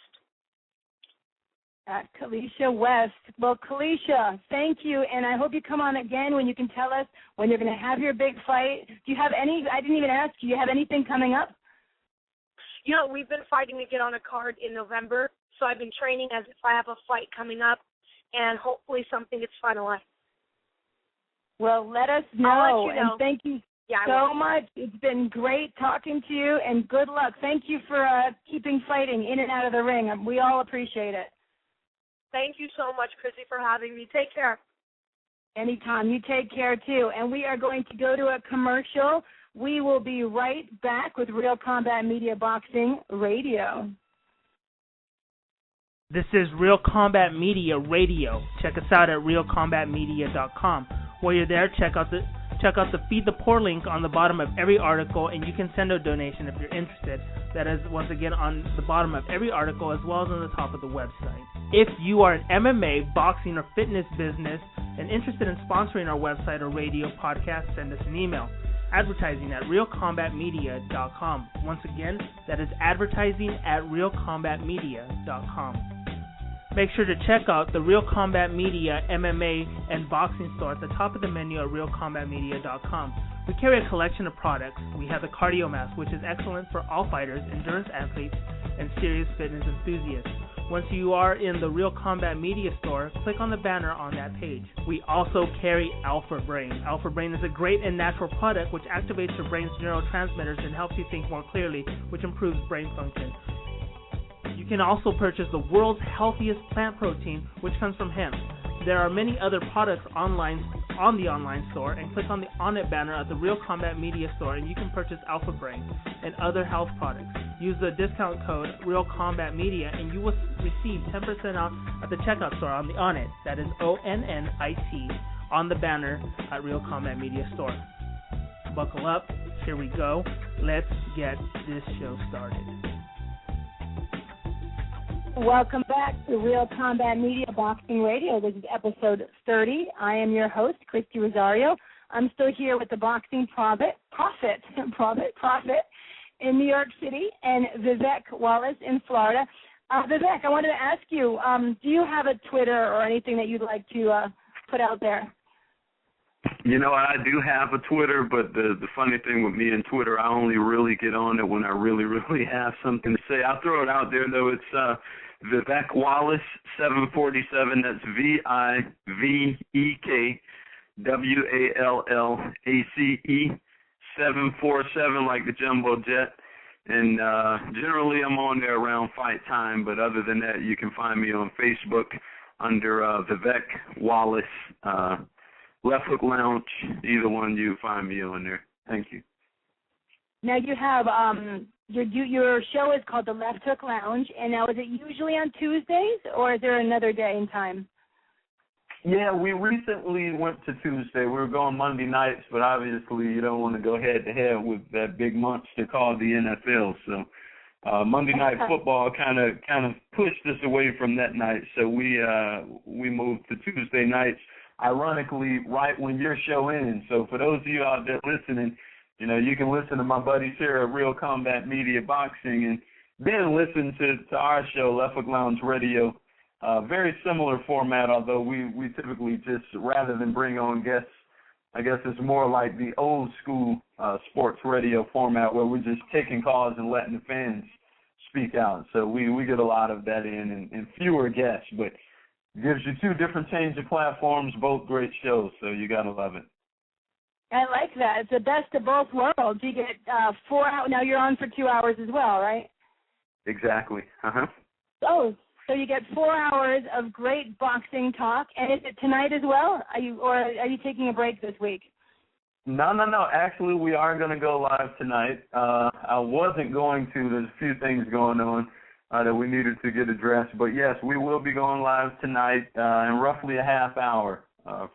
At Kaliesha West. Well, Kaliesha, thank you, and I hope you come on again when you can tell us when you're going to have your big fight. Do you have any, I didn't even ask you, do you have anything coming up? You know, we've been fighting to get on a card in November, so I've been training as if I have a fight coming up, and hopefully something gets finalized. Well, let us know, I'll let you know. And thank you so much. It's been great talking to you, and good luck. Thank you for keeping fighting in and out of the ring. We all appreciate it. Thank you so much, Chrissy, for having me. Take care. Anytime. You take care, too. And we are going to go to a commercial. We will be right back with Real Combat Media Boxing Radio. This is Real Combat Media Radio. Check us out at realcombatmedia.com. While you're there, check out the Feed the Poor link on the bottom of every article, and you can send a donation if you're interested. That is, once again, on the bottom of every article as well as on the top of the website. If you are an MMA, boxing, or fitness business and interested in sponsoring our website or radio podcast, send us an email. Advertising at realcombatmedia.com. Once again, that is advertising at realcombatmedia.com. Make sure to check out the Real Combat Media MMA and boxing store at the top of the menu at realcombatmedia.com. We carry a collection of products. We have the cardio mask, which is excellent for all fighters, endurance athletes, and serious fitness enthusiasts. Once you are in the Real Combat Media store, click on the banner on that page. We also carry Alpha Brain. Alpha Brain is a great and natural product which activates your brain's neurotransmitters and helps you think more clearly, which improves brain function. You can also purchase the world's healthiest plant protein, which comes from hemp. There are many other products online on the online store, and click on the On It banner at the Real Combat Media store, and you can purchase Alpha Brain and other health products. Use the discount code Real Combat Media, and you will receive 10% off at the checkout store on the On It. That is ONNIT on the banner at Real Combat Media store. Buckle up. Here we go. Let's get this show started. Welcome back to Real Combat Media Boxing Radio. This is episode 30. I am your host, Christy Rosario. I'm still here with the Boxing Prophet in New York City, and Vivek Wallace in Florida. Vivek, I wanted to ask you, do you have a Twitter or anything that you'd like to put out there? You know, I do have a Twitter, but the funny thing with me and Twitter, I only really get on it when I really, really have something to say. I'll throw it out there, though. It's Vivek Wallace 747. That's VIVEKWALLACE 747, like the jumbo jet. And generally I'm on there around fight time, but other than that, you can find me on Facebook under Vivek Wallace, Left Hook Lounge. Either one, you find me on there. Thank you. Now you have your show is called the Left Hook Lounge, and now is it usually on Tuesdays, or is there another day and time? Yeah, we recently went to Tuesday. We were going Monday nights, but obviously you don't want to go head-to-head with that big monster called the NFL. So Monday Night Football kind of pushed us away from that night. So we moved to Tuesday nights, ironically, right when your show ends. So for those of you out there listening, you know, you can listen to my buddies here at Real Combat Media Boxing and then listen to our show, Left Hook Lounge Radio. Very similar format, although we typically just, rather than bring on guests, I guess it's more like the old school sports radio format where we're just taking calls and letting the fans speak out. So we get a lot of that in and fewer guests, but gives you two different change of platforms, both great shows, so you got to love it. I like that. It's the best of both worlds. You get 4 hours. Now you're on for 2 hours as well, right? Exactly. Uh-huh. Oh, so you get 4 hours of great boxing talk. And is it tonight as well? Are you taking a break this week? No. Actually, we are going to go live tonight. I wasn't going to. There's a few things going on that we needed to get addressed. But, yes, we will be going live tonight in roughly a half hour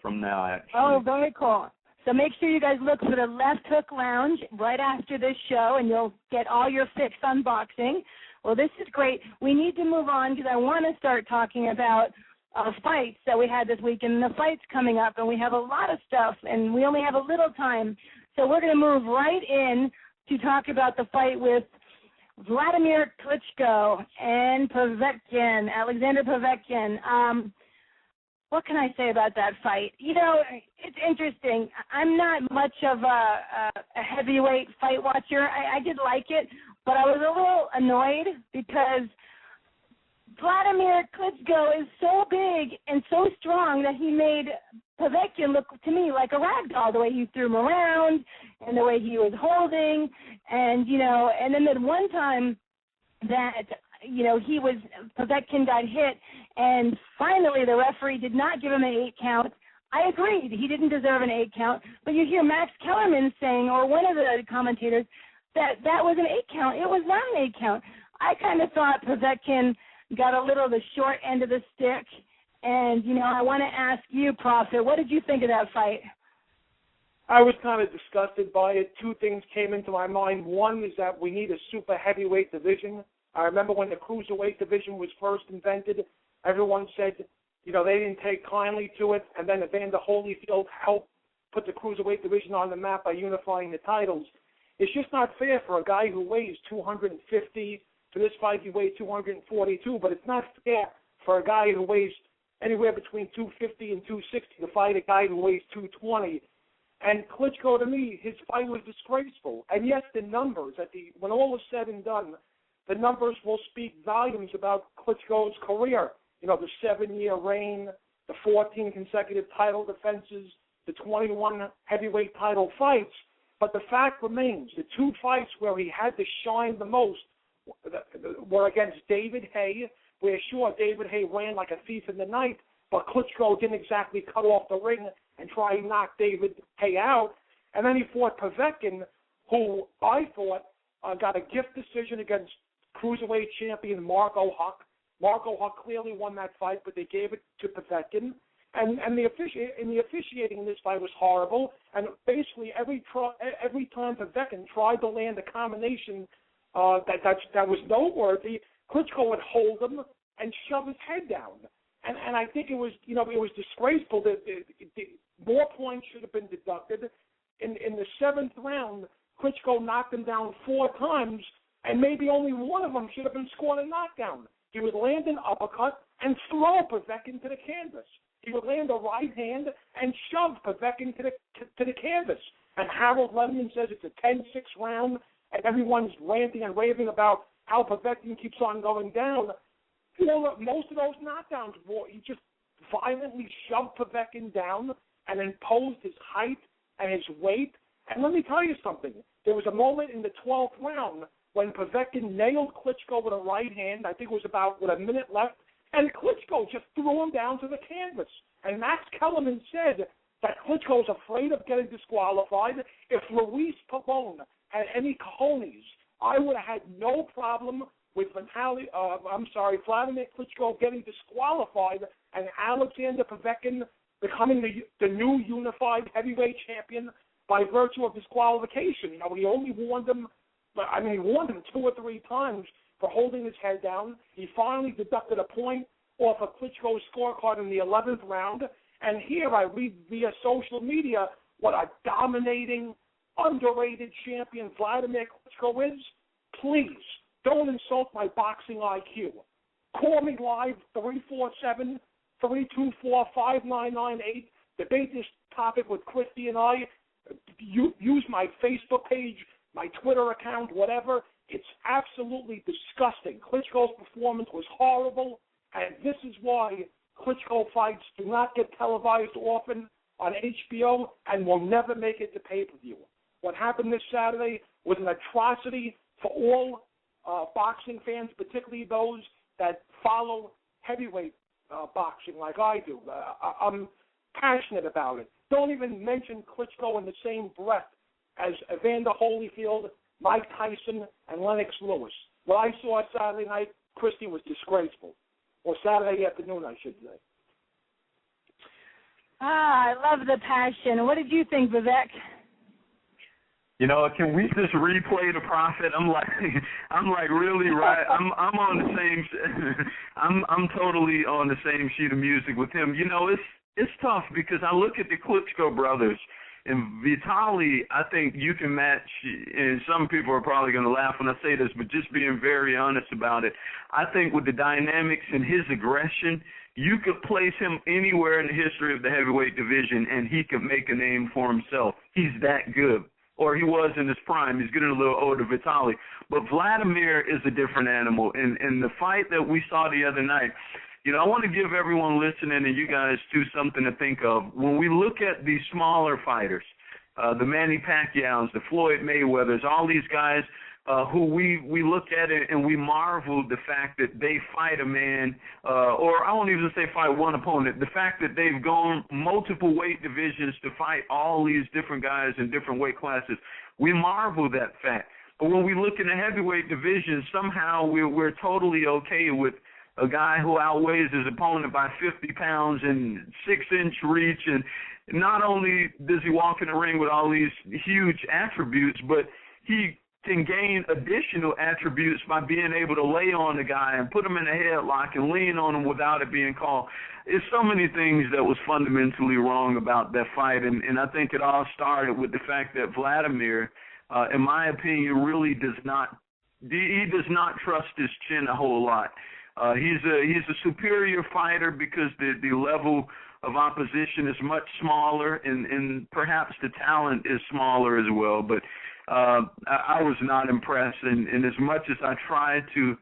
from now, actually. Oh, very cool. So make sure you guys look for the Left Hook Lounge right after this show, and you'll get all your fix on boxing. Well, this is great. We need to move on because I want to start talking about fights that we had this week, and the fights coming up, and we have a lot of stuff, and we only have a little time. So we're going to move right in to talk about the fight with Vladimir Klitschko and Povetkin, Alexander Povetkin. What can I say about that fight? You know, it's interesting. I'm not much of a heavyweight fight watcher. I did like it, but I was a little annoyed because Vladimir Klitschko is so big and so strong that he made Povetkin look to me like a rag doll, the way he threw him around and the way he was holding. And, you know, and then the one time that, you know, Povetkin got hit, and finally the referee did not give him an 8 count. I agreed. He didn't deserve an 8 count. But you hear Max Kellerman saying, or one of the commentators, that was an 8 count. It was not an 8 count. I kind of thought Povetkin got a little of the short end of the stick. And, you know, I want to ask you, Prophet, what did you think of that fight? I was kind of disgusted by it. 2 things came into my mind. One is that we need a super heavyweight division. I remember when the cruiserweight division was first invented, everyone said, you know, they didn't take kindly to it, and then Evander Holyfield helped put the cruiserweight division on the map by unifying the titles. It's just not fair for a guy who weighs 250. For this fight, he weighed 242, but it's not fair for a guy who weighs anywhere between 250 and 260 to fight a guy who weighs 220. And Klitschko, to me, his fight was disgraceful. And yes, the numbers, when all is said and done, the numbers will speak volumes about Klitschko's career. You know, the 7-year reign, the 14 consecutive title defenses, the 21 heavyweight title fights. But the fact remains, the 2 fights where he had to shine the most were against David Haye, where sure, David Haye ran like a thief in the night, but Klitschko didn't exactly cut off the ring and try and knock David Haye out. And then he fought Povetkin, who I thought got a gift decision against cruiserweight champion Marco Huck. Marco Huck clearly won that fight, but they gave it to Povetkin. And the officiating in this fight was horrible. And basically every time Povetkin tried to land a combination that was noteworthy, Klitschko would hold him and shove his head down. And I think it was disgraceful that more points should have been deducted. In the 7th round, Klitschko knocked him down 4 times, and maybe only one of them should have been scored a knockdown. He would land an uppercut and throw Povetkin to the canvas. He would land a right hand and shove Povetkin to the canvas. And Harold Lemon says it's a 10-6 round, and everyone's ranting and raving about how Povetkin keeps on going down. Most of those knockdowns, he just violently shoved Povetkin down and imposed his height and his weight. And let me tell you something. There was a moment in the 12th round when Povetkin nailed Klitschko with a right hand. I think it was about with a minute left. And Klitschko just threw him down to the canvas. And Max Kellerman said that Klitschko was afraid of getting disqualified. If Luis Pavone had any cojones, I would have had no problem with Vladimir Klitschko getting disqualified and Alexander Povetkin becoming the new unified heavyweight champion by virtue of disqualification. You know, he only warned him. He warned him 2 or 3 times for holding his head down. He finally deducted a point off of Klitschko's scorecard in the 11th round. And here I read via social media what a dominating, underrated champion Vladimir Klitschko is. Please, don't insult my boxing IQ. Call me live, 347-324-5998. Debate this topic with Christy and I. Use my Facebook page, my Twitter account, whatever. It's absolutely disgusting. Klitschko's performance was horrible, and this is why Klitschko fights do not get televised often. on HBO and will never make it to pay-per-view. What happened this Saturday was an atrocity for all boxing fans, particularly those that follow heavyweight boxing like I do. I'm passionate about it. Don't even mention Klitschko in the same breath as Evander Holyfield, Mike Tyson, and Lennox Lewis. What I saw Saturday night, Christy, was disgraceful. Or Saturday afternoon, I should say. I love the passion. What did you think, Vivek? You know, can we just replay the Prophet? I'm like really right. I'm on the same. I'm totally on the same sheet of music with him. You know, it's tough because I look at the Klitschko brothers. And Vitaly, I think you can match, and some people are probably going to laugh when I say this, but just being very honest about it, I think with the dynamics and his aggression, you could place him anywhere in the history of the heavyweight division, and he could make a name for himself. He's that good. Or he was in his prime. He's getting a little older, Vitaly. But Vladimir is a different animal. And the fight that we saw the other night, you know, I want to give everyone listening and you guys too something to think of. When we look at these smaller fighters, the Manny Pacquiaos, the Floyd Mayweathers, all these guys who we look at it and we marvel the fact that they fight a man, or I won't even say fight one opponent, the fact that they've gone multiple weight divisions to fight all these different guys in different weight classes, we marvel that fact. But when we look in the heavyweight division, somehow we're totally okay with a guy who outweighs his opponent by 50 pounds and 6-inch reach, and not only does he walk in the ring with all these huge attributes, but he can gain additional attributes by being able to lay on the guy and put him in a headlock and lean on him without it being called. There's so many things that was fundamentally wrong about that fight, and I think it all started with the fact that Vladimir, in my opinion, really does not trust his chin a whole lot. He's a superior fighter because the level of opposition is much smaller, and perhaps the talent is smaller as well. But I was not impressed, and as much as I tried to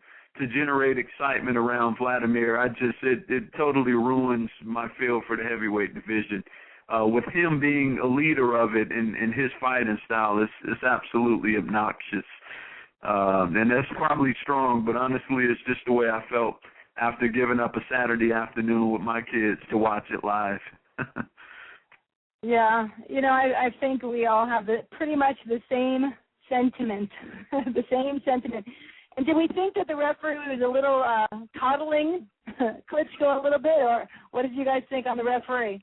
generate excitement around Vladimir, it totally ruins my feel for the heavyweight division. With him being a leader of it and his fighting style, it's absolutely obnoxious. And that's probably strong, but honestly, it's just the way I felt after giving up a Saturday afternoon with my kids to watch it live. Yeah, you know, I think we all have pretty much the same sentiment, the same sentiment. And do we think that the referee was a little coddling Klitschko a little bit, or what did you guys think on the referee?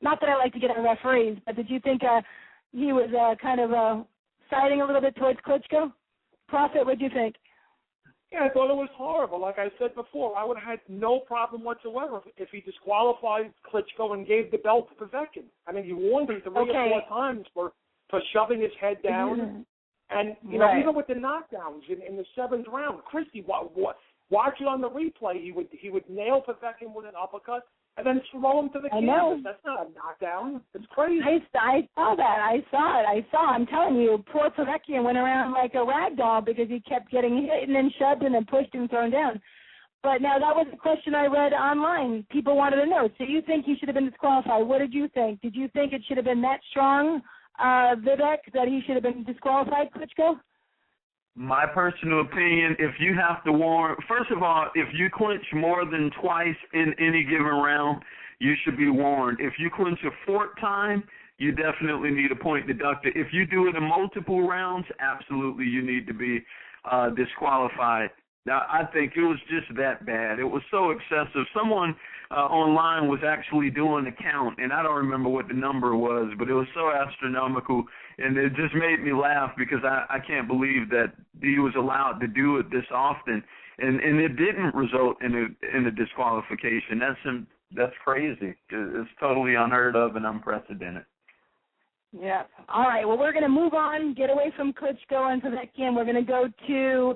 Not that I like to get on referees, but did you think he was kind of siding a little bit towards Klitschko? Prophet, what do you think? Yeah, I thought it was horrible. Like I said before, I would have had no problem whatsoever if he disqualified Klitschko and gave the belt to Povetkin. I mean, he warned him 3 or 4 times for shoving his head down. Mm-hmm. And, you know, even with the knockdowns in the 7th round, Christy, watch it on the replay. He would nail Povetkin with an uppercut and then throw him to the canvas. That's not a knockdown. It's crazy. I saw that. I saw it. I'm telling you, poor Povetkin went around like a rag doll because he kept getting hit and then shoved and then pushed and thrown down. But now that was a question I read online. People wanted to know. So you think he should have been disqualified? What did you think? Did you think it should have been that strong, Vivek, that he should have been disqualified, Klitschko? My personal opinion, if you have to warn, first of all, if you clinch more than twice in any given round, you should be warned. If you clinch a 4th time, you definitely need a point deducted. If you do it in multiple rounds, absolutely you need to be disqualified. Now, I think it was just that bad. It was so excessive. Someone online was actually doing a count, and I don't remember what the number was, but it was so astronomical, and it just made me laugh because I can't believe that he was allowed to do it this often, and it didn't result in a disqualification. That's crazy. It's totally unheard of and unprecedented. Yeah. All right. Well, we're going to move on, get away from Klitschko and Povetkin. We're going to go to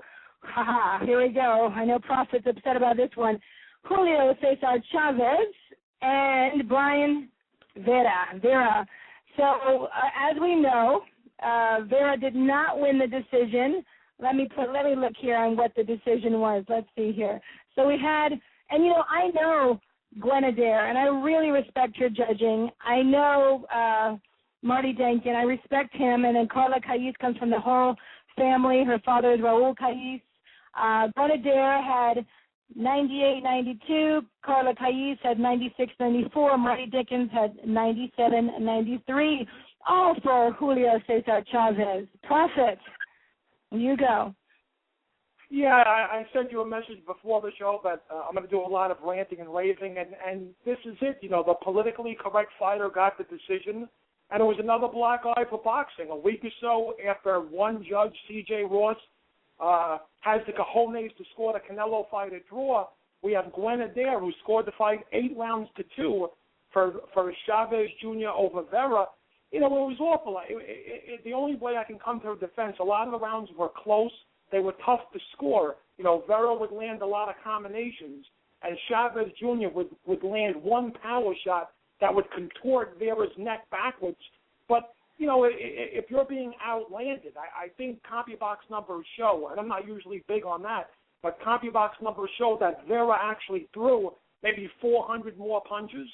here we go. I know Prophet's upset about this one. Julio Cesar Chavez and Brian Vera. So as we know, Vera did not win the decision. Let me look here on what the decision was. Let's see here. So we had, and you know, I know Grenadier, and I really respect your judging. I know Marty Denkin. I respect him, and then Carla Kaliesha comes from the whole family. Her father is Raul Kaliesha. Grenadier had 98-92. Carla Kaliesha had 96-94. Marty Dickens had 97-93. All for Julio Cesar Chavez. Prophet, you go. Yeah, I sent you a message before the show that I'm going to do a lot of ranting and raving, and this is it. You know, the politically correct fighter got the decision, and it was another black eye for boxing. A week or so after one judge, C.J. Ross, has the cojones to score the Canelo fight a draw, we have Grenadier, who scored the fight 8-2 for Chavez Jr. over Vera. You know, it was awful. The only way I can come to her defense, a lot of the rounds were close. They were tough to score. You know, Vera would land a lot of combinations, and Chavez Jr. would land one power shot that would contort Vera's neck backwards. But, you know, if you're being outlanded, I think CompuBox numbers show, and I'm not usually big on that, but CompuBox numbers show that Vera actually threw maybe 400 more punches,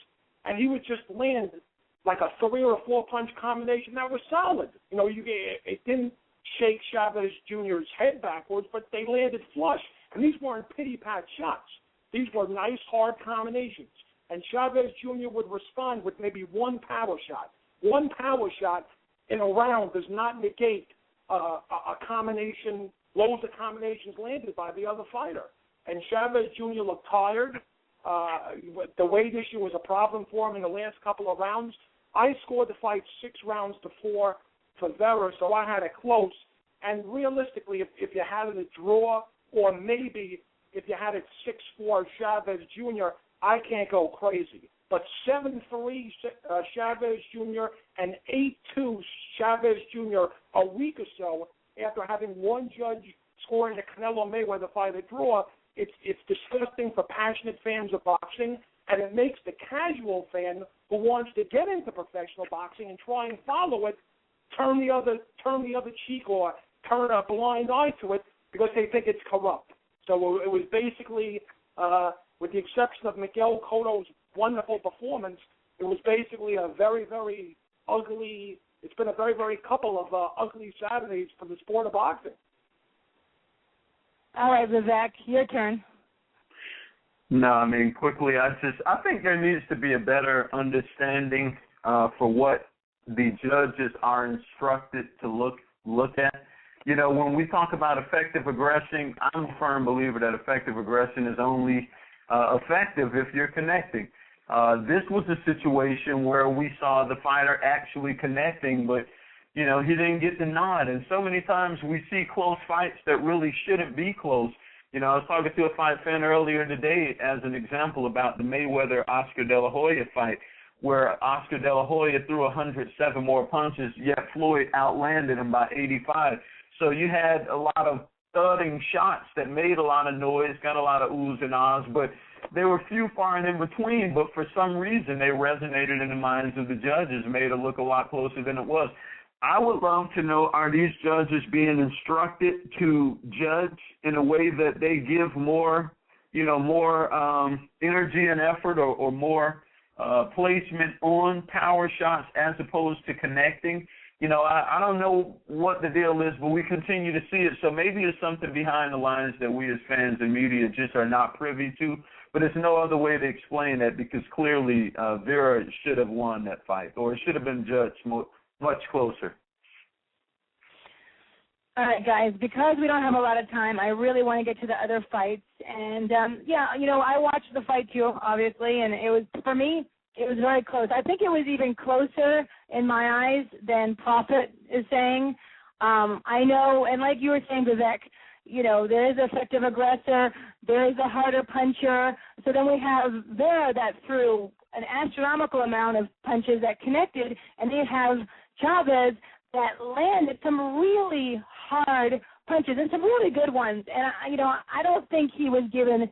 and he would just land like a 3 or 4 punch combination that was solid. You know, it didn't shake Chavez Jr.'s head backwards, but they landed flush. And these weren't pity-pat shots. These were nice, hard combinations. And Chavez Jr. would respond with maybe one power shot. One power shot in a round does not negate a combination, loads of combinations landed by the other fighter. And Chavez Jr. looked tired. The weight issue was a problem for him in the last couple of rounds. I scored the fight 6-4 for Vera, so I had it close. And realistically, if you had it a draw, or maybe if you had it 6-4 Chavez Jr., I can't go crazy. But 7-3 Chavez Jr. and 8-2 Chavez Jr. a week or so after having one judge scoring the Canelo Mayweather fight a draw, it's disgusting for passionate fans of boxing, and it makes the casual fan who wants to get into professional boxing and try and follow it turn the other cheek or turn a blind eye to it because they think it's corrupt. So it was basically, with the exception of Miguel Cotto's wonderful performance, it was basically a very, very ugly, it's been a very, very couple of ugly Saturdays for the sport of boxing. All right, Vivek, your turn. No, I mean, quickly, I think there needs to be a better understanding for what the judges are instructed to look at. You know, when we talk about effective aggression, I'm a firm believer that effective aggression is only effective if you're connecting. This was a situation where we saw the fighter actually connecting, but, you know, he didn't get the nod. And so many times we see close fights that really shouldn't be close. You know, I was talking to a fight fan earlier today as an example about the Mayweather-Oscar De La Hoya fight, where Oscar De La Hoya threw 107 more punches, yet Floyd outlanded him by 85. So you had a lot of thudding shots that made a lot of noise, got a lot of oohs and ahs, but they were few, far, and in between. But for some reason, they resonated in the minds of the judges, made it look a lot closer than it was. I would love to know, are these judges being instructed to judge in a way that they give more, you know, more energy and effort or more placement on power shots as opposed to connecting? You know, I don't know what the deal is, but we continue to see it. So maybe it's something behind the lines that we as fans and media just are not privy to. But there's no other way to explain that because clearly Vera should have won that fight, or it should have been judged much closer. All right, guys, because we don't have a lot of time, I really want to get to the other fights. And, yeah, you know, I watched the fight too, obviously, and it was, for me, it was very close. I think it was even closer in my eyes than Prophet is saying. I know, and like you were saying, Vivek, you know, there is an effective aggressor, there is a harder puncher. So then we have Vera that threw an astronomical amount of punches that connected, and they have Chavez that landed some really hard punches and some really good ones. And, you know, I don't think he was given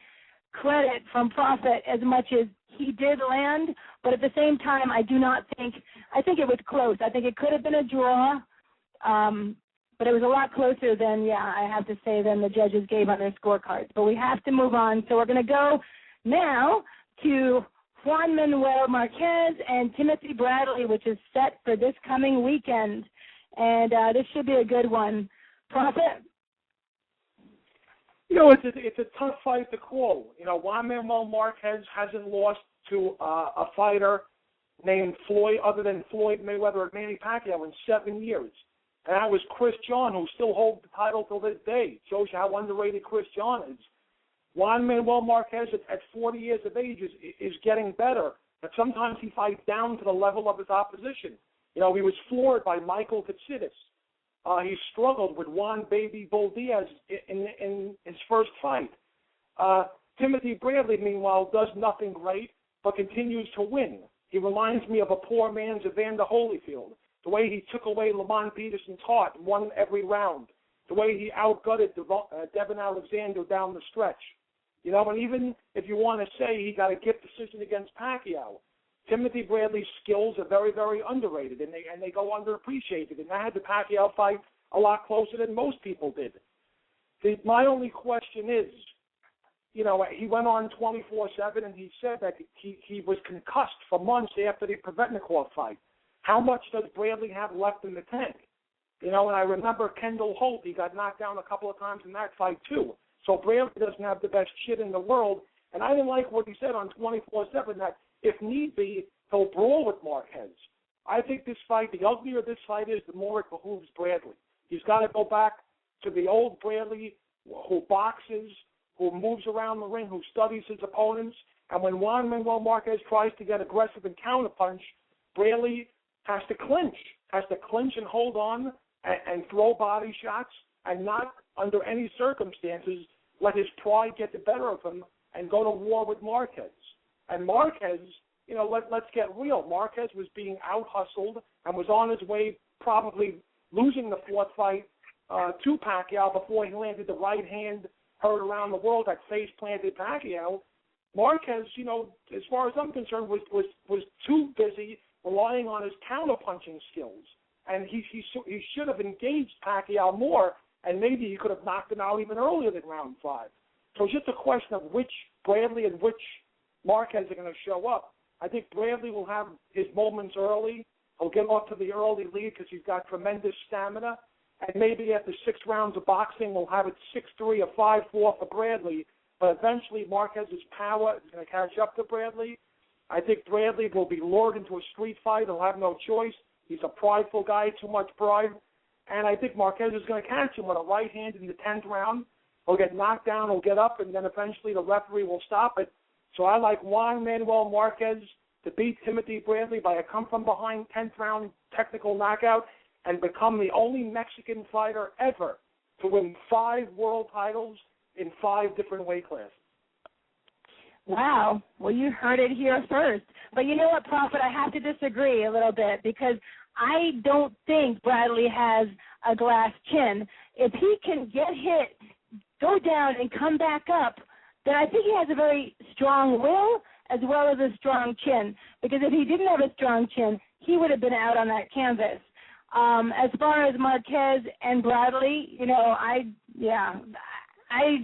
credit from Prophet as much as he did land, but at the same time, I think it was close. I think it could have been a draw, but it was a lot closer than, I have to say, than the judges gave on their scorecards. But we have to move on, so we're going to go now to Juan Manuel Marquez and Timothy Bradley, which is set for this coming weekend. And this should be a good one. Prophet? You know, it's a tough fight to call. You know, Juan Manuel Marquez hasn't lost to a fighter named Floyd, other than Floyd Mayweather and Manny Pacquiao, in 7 years. And that was Chris John, who still holds the title till this day. Shows you how underrated Chris John is. Juan Manuel Marquez at 40 years of age is getting better, but sometimes he fights down to the level of his opposition. You know, he was floored by Michael Katsidis. He struggled with Juan Baby Bull Diaz in his first fight. Timothy Bradley, meanwhile, does nothing great, but continues to win. He reminds me of a poor man's Evander Holyfield. The way he took away Lamont Peterson's heart and won every round. The way he outgutted Devon Alexander down the stretch. You know, and even if you want to say he got a gift decision against Pacquiao, Timothy Bradley's skills are very, very underrated, and they go underappreciated. And I had the Pacquiao fight a lot closer than most people did. My only question is, you know, he went on 24/7, and he said that he was concussed for months after the Provetnikov fight. How much does Bradley have left in the tank? You know, and I remember Kendall Holt, he got knocked down a couple of times in that fight too. So Bradley doesn't have the best shit in the world. And I didn't like what he said on 24/7, that if need be, he'll brawl with Marquez. I think this fight, the uglier this fight is, the more it behooves Bradley. He's got to go back to the old Bradley who boxes, who moves around the ring, who studies his opponents. And when Juan Manuel Marquez tries to get aggressive and counterpunch, Bradley has to clinch and hold on and throw body shots, and not under any circumstances let his pride get the better of him and go to war with Marquez. And Marquez, you know, let's get real. Marquez was being out-hustled and was on his way probably losing the fourth fight to Pacquiao before he landed the right hand heard around the world that face-planted Pacquiao. Marquez, you know, as far as I'm concerned, was too busy relying on his counterpunching skills. And he should have engaged Pacquiao more, and maybe he could have knocked him out even earlier than round 5. So it's just a question of which Bradley and which Marquez are going to show up. I think Bradley will have his moments early. He'll get off to the early lead because he's got tremendous stamina. And maybe after 6 rounds of boxing, we'll have it 6-3 or 5-4 for Bradley. But eventually Marquez's power is going to catch up to Bradley. I think Bradley will be lured into a street fight. He'll have no choice. He's a prideful guy, too much pride. And I think Marquez is going to catch him with a right hand in the 10th round. He'll get knocked down, he'll get up, and then eventually the referee will stop it. So I like Juan Manuel Marquez to beat Timothy Bradley by a come-from-behind 10th round technical knockout and become the only Mexican fighter ever to win 5 world titles in 5 different weight classes. Wow. Well, you heard it here first. But you know what, Prophet? I have to disagree a little bit because I don't think Bradley has a glass chin. If he can get hit, go down, and come back up, then I think he has a very strong will as well as a strong chin. Because if he didn't have a strong chin, he would have been out on that canvas. As far as Marquez and Bradley, you know, I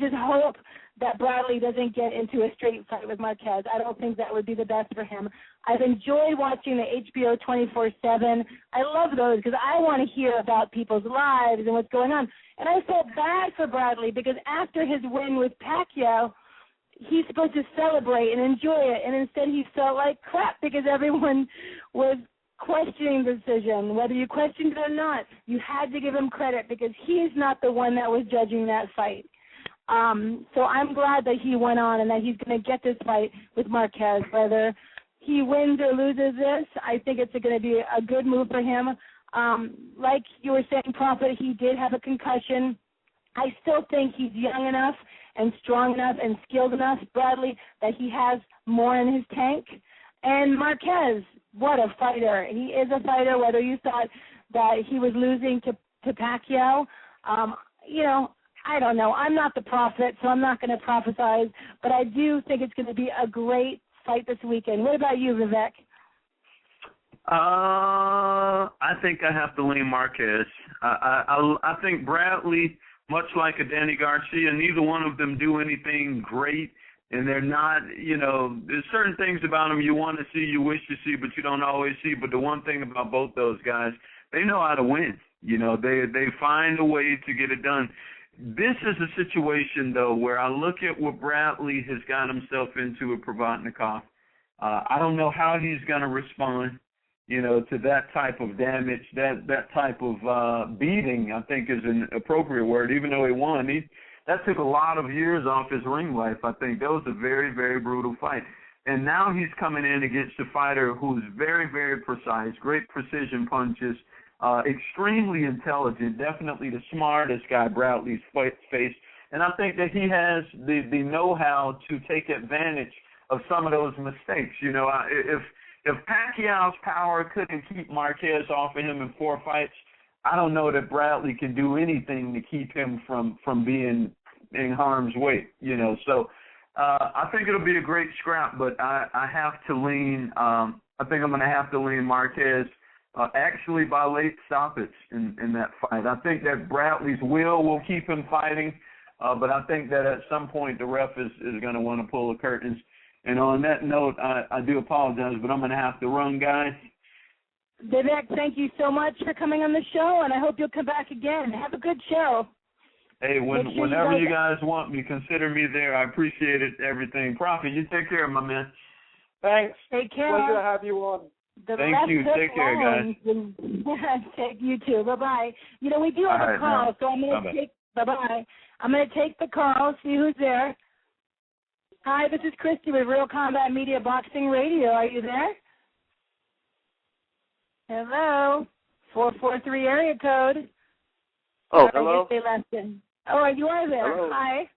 just hope that Bradley doesn't get into a straight fight with Marquez. I don't think that would be the best for him. I've enjoyed watching the HBO 24/7. I love those because I want to hear about people's lives and what's going on. And I felt bad for Bradley because after his win with Pacquiao, he's supposed to celebrate and enjoy it, and instead he felt like crap because everyone was questioning the decision. Whether you questioned it or not, you had to give him credit because he's not the one that was judging that fight. So I'm glad that he went on and that he's going to get this fight with Marquez. Whether he wins or loses this, I think it's going to be a good move for him. Like you were saying, Prophet, he did have a concussion. I still think he's young enough and strong enough and skilled enough, Bradley, that he has more in his tank. And Marquez, what a fighter. He is a fighter, whether you thought that he was losing to Pacquiao. You know, I don't know. I'm not the prophet, so I'm not going to prophesize, but I do think it's going to be a great fight this weekend. What about you, Vivek? I think I have to lean Marquez. I think Bradley, much like a Danny Garcia, neither one of them do anything great and they're not, there's certain things about them you want to see, you wish to see, but you don't always see. But the one thing about both those guys, they know how to win. They find a way to get it done. This is a situation, though, where I look at what Bradley has got himself into with Provodnikov. I don't know how he's going to respond, to that type of damage, that type of beating, I think is an appropriate word, even though he won. That took a lot of years off his ring life, I think. That was a very, very brutal fight. And now he's coming in against a fighter who's very, very precise, great precision punches, extremely intelligent, definitely the smartest guy Bradley's faced. And I think that he has the know-how to take advantage of some of those mistakes. If Pacquiao's power couldn't keep Marquez off of him in 4 fights, I don't know that Bradley can do anything to keep him from being in harm's way. So I think it'll be a great scrap, but I have to lean. I think I'm going to have to lean Marquez. Actually, by late stoppage in that fight. I think that Bradley's will keep him fighting, but I think that at some point the ref is going to want to pull the curtains. And on that note, I do apologize, but I'm going to have to run, guys. Vivek, thank you so much for coming on the show, and I hope you'll come back again. Have a good show. Hey, whenever you guys want me, consider me there. I appreciate it, everything. Prophet, you take care, my man. Thanks. Take care. Pleasure to have you on. Thank you. Take care, guys. Take you too. Bye-bye. We do have a call, so I'm going to take – bye-bye. I'm going to take the call, see who's there. Hi, this is Christy with Real Combat Media Boxing Radio. Are you there? Hello. 443 area code. Oh, hello? I guess they left in. Oh, you are there. Hello. Hi.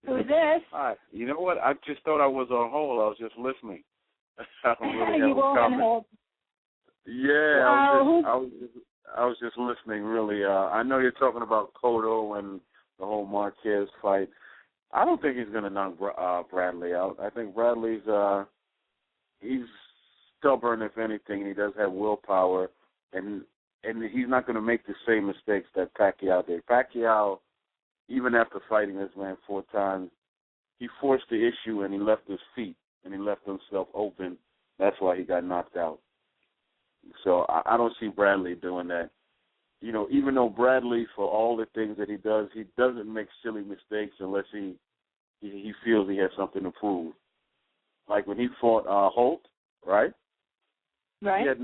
Who's this? Hi. You know what? I just thought I was on hold. I was just listening. I don't really have you won't a comment. hold. Yeah, I was just listening, really. I know you're talking about Cotto and the whole Marquez fight. I don't think he's going to knock Bradley out. I think Bradley's he's stubborn, if anything. He does have willpower, and he's not going to make the same mistakes that Pacquiao did. Pacquiao, even after fighting this man 4 times, he forced the issue and he left his feet and he left himself open. That's why he got knocked out. So I don't see Bradley doing that. Even though Bradley, for all the things that he doesn't make silly mistakes unless he feels he has something to prove. Like when he fought Holt, right? Right. He had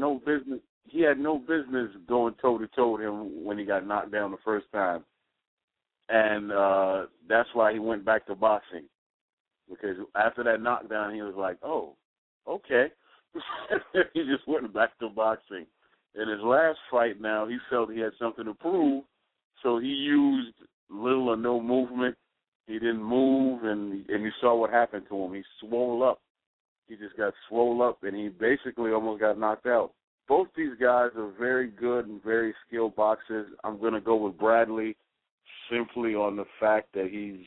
no business going toe-to-toe with him when he got knocked down the first time. And that's why he went back to boxing. Because after that knockdown, he was like, oh, okay. He just went back to boxing. In his last fight now, he felt he had something to prove, so he used little or no movement. He didn't move, and you saw what happened to him. He swole up. He just got swole up, and he basically almost got knocked out. Both these guys are very good and very skilled boxers. I'm going to go with Bradley simply on the fact that he's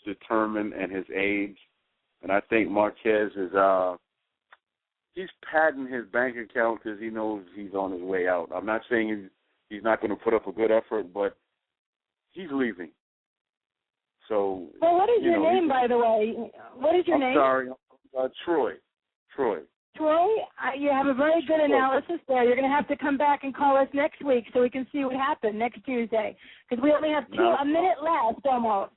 determined and his age. And I think Marquez is he's padding his bank account because he knows he's on his way out. I'm not saying he's not going to put up a good effort, but he's leaving. So. Well, what is your name, by the way? What is your name? I'm sorry, Troy. Troy, you have a very good analysis there. You're going to have to come back and call us next week so we can see what happened next Tuesday, because we only have a minute left almost.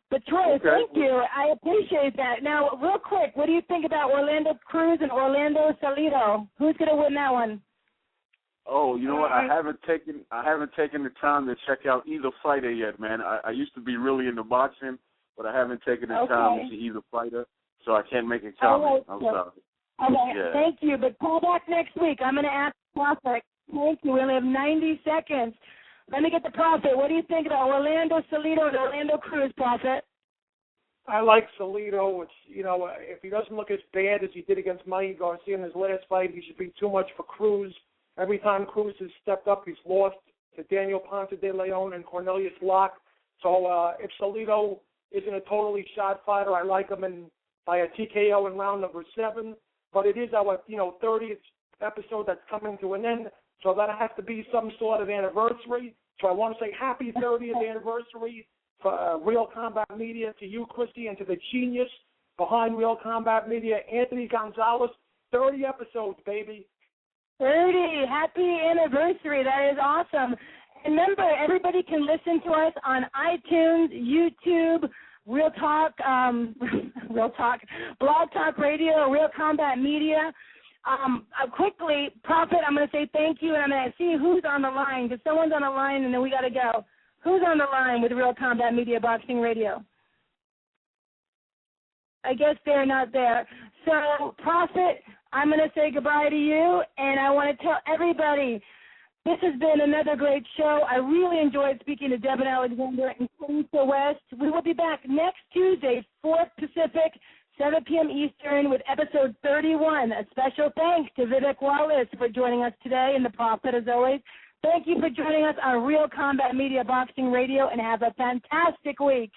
But, Troy, thank you. I appreciate that. Now, real quick, what do you think about Orlando Cruz and Orlando Salido? Who's going to win that one? Oh, you know what? I haven't taken the time to check out either fighter yet, man. I used to be really into boxing, but I haven't taken the time to see either fighter, so I can't make a comment. I'm sorry. Okay, yeah. Thank you. But call back next week. I'm going to ask Prophet. Thank you. We only have 90 seconds. Let me get the Prophet. What do you think about Orlando Salido and Orlando Cruz, Prophet? I like Salido. It's if he doesn't look as bad as he did against Mikey Garcia in his last fight, he should be too much for Cruz. Every time Cruz has stepped up, he's lost to Daniel Ponce de Leon and Cornelius Locke. So if Salido isn't a totally shot fighter, I like him by a TKO in round number 7. But it is our 30th episode that's coming to an end, so that has to be some sort of anniversary. So I want to say happy 30th anniversary for Real Combat Media, to you, Christy, and to the genius behind Real Combat Media, Anthony Gonzalez. 30 episodes, baby. 30. Happy anniversary. That is awesome. And remember, everybody can listen to us on iTunes, YouTube, Real Talk, Blog Talk Radio, Real Combat Media. Quickly, Prophet, I'm going to say thank you, and I'm going to see who's on the line, because someone's on the line, and then we got to go. Who's on the line with Real Combat Media Boxing Radio? I guess they're not there. So, Prophet, I'm going to say goodbye to you, and I want to tell everybody, this has been another great show. I really enjoyed speaking to Devon Alexander and Kaliesha West. We will be back next Tuesday, 4 Pacific, 7 p.m. Eastern, with episode 31. A special thanks to Vivek Wallace for joining us today, and the Prophet, as always. Thank you for joining us on Real Combat Media Boxing Radio, and have a fantastic week.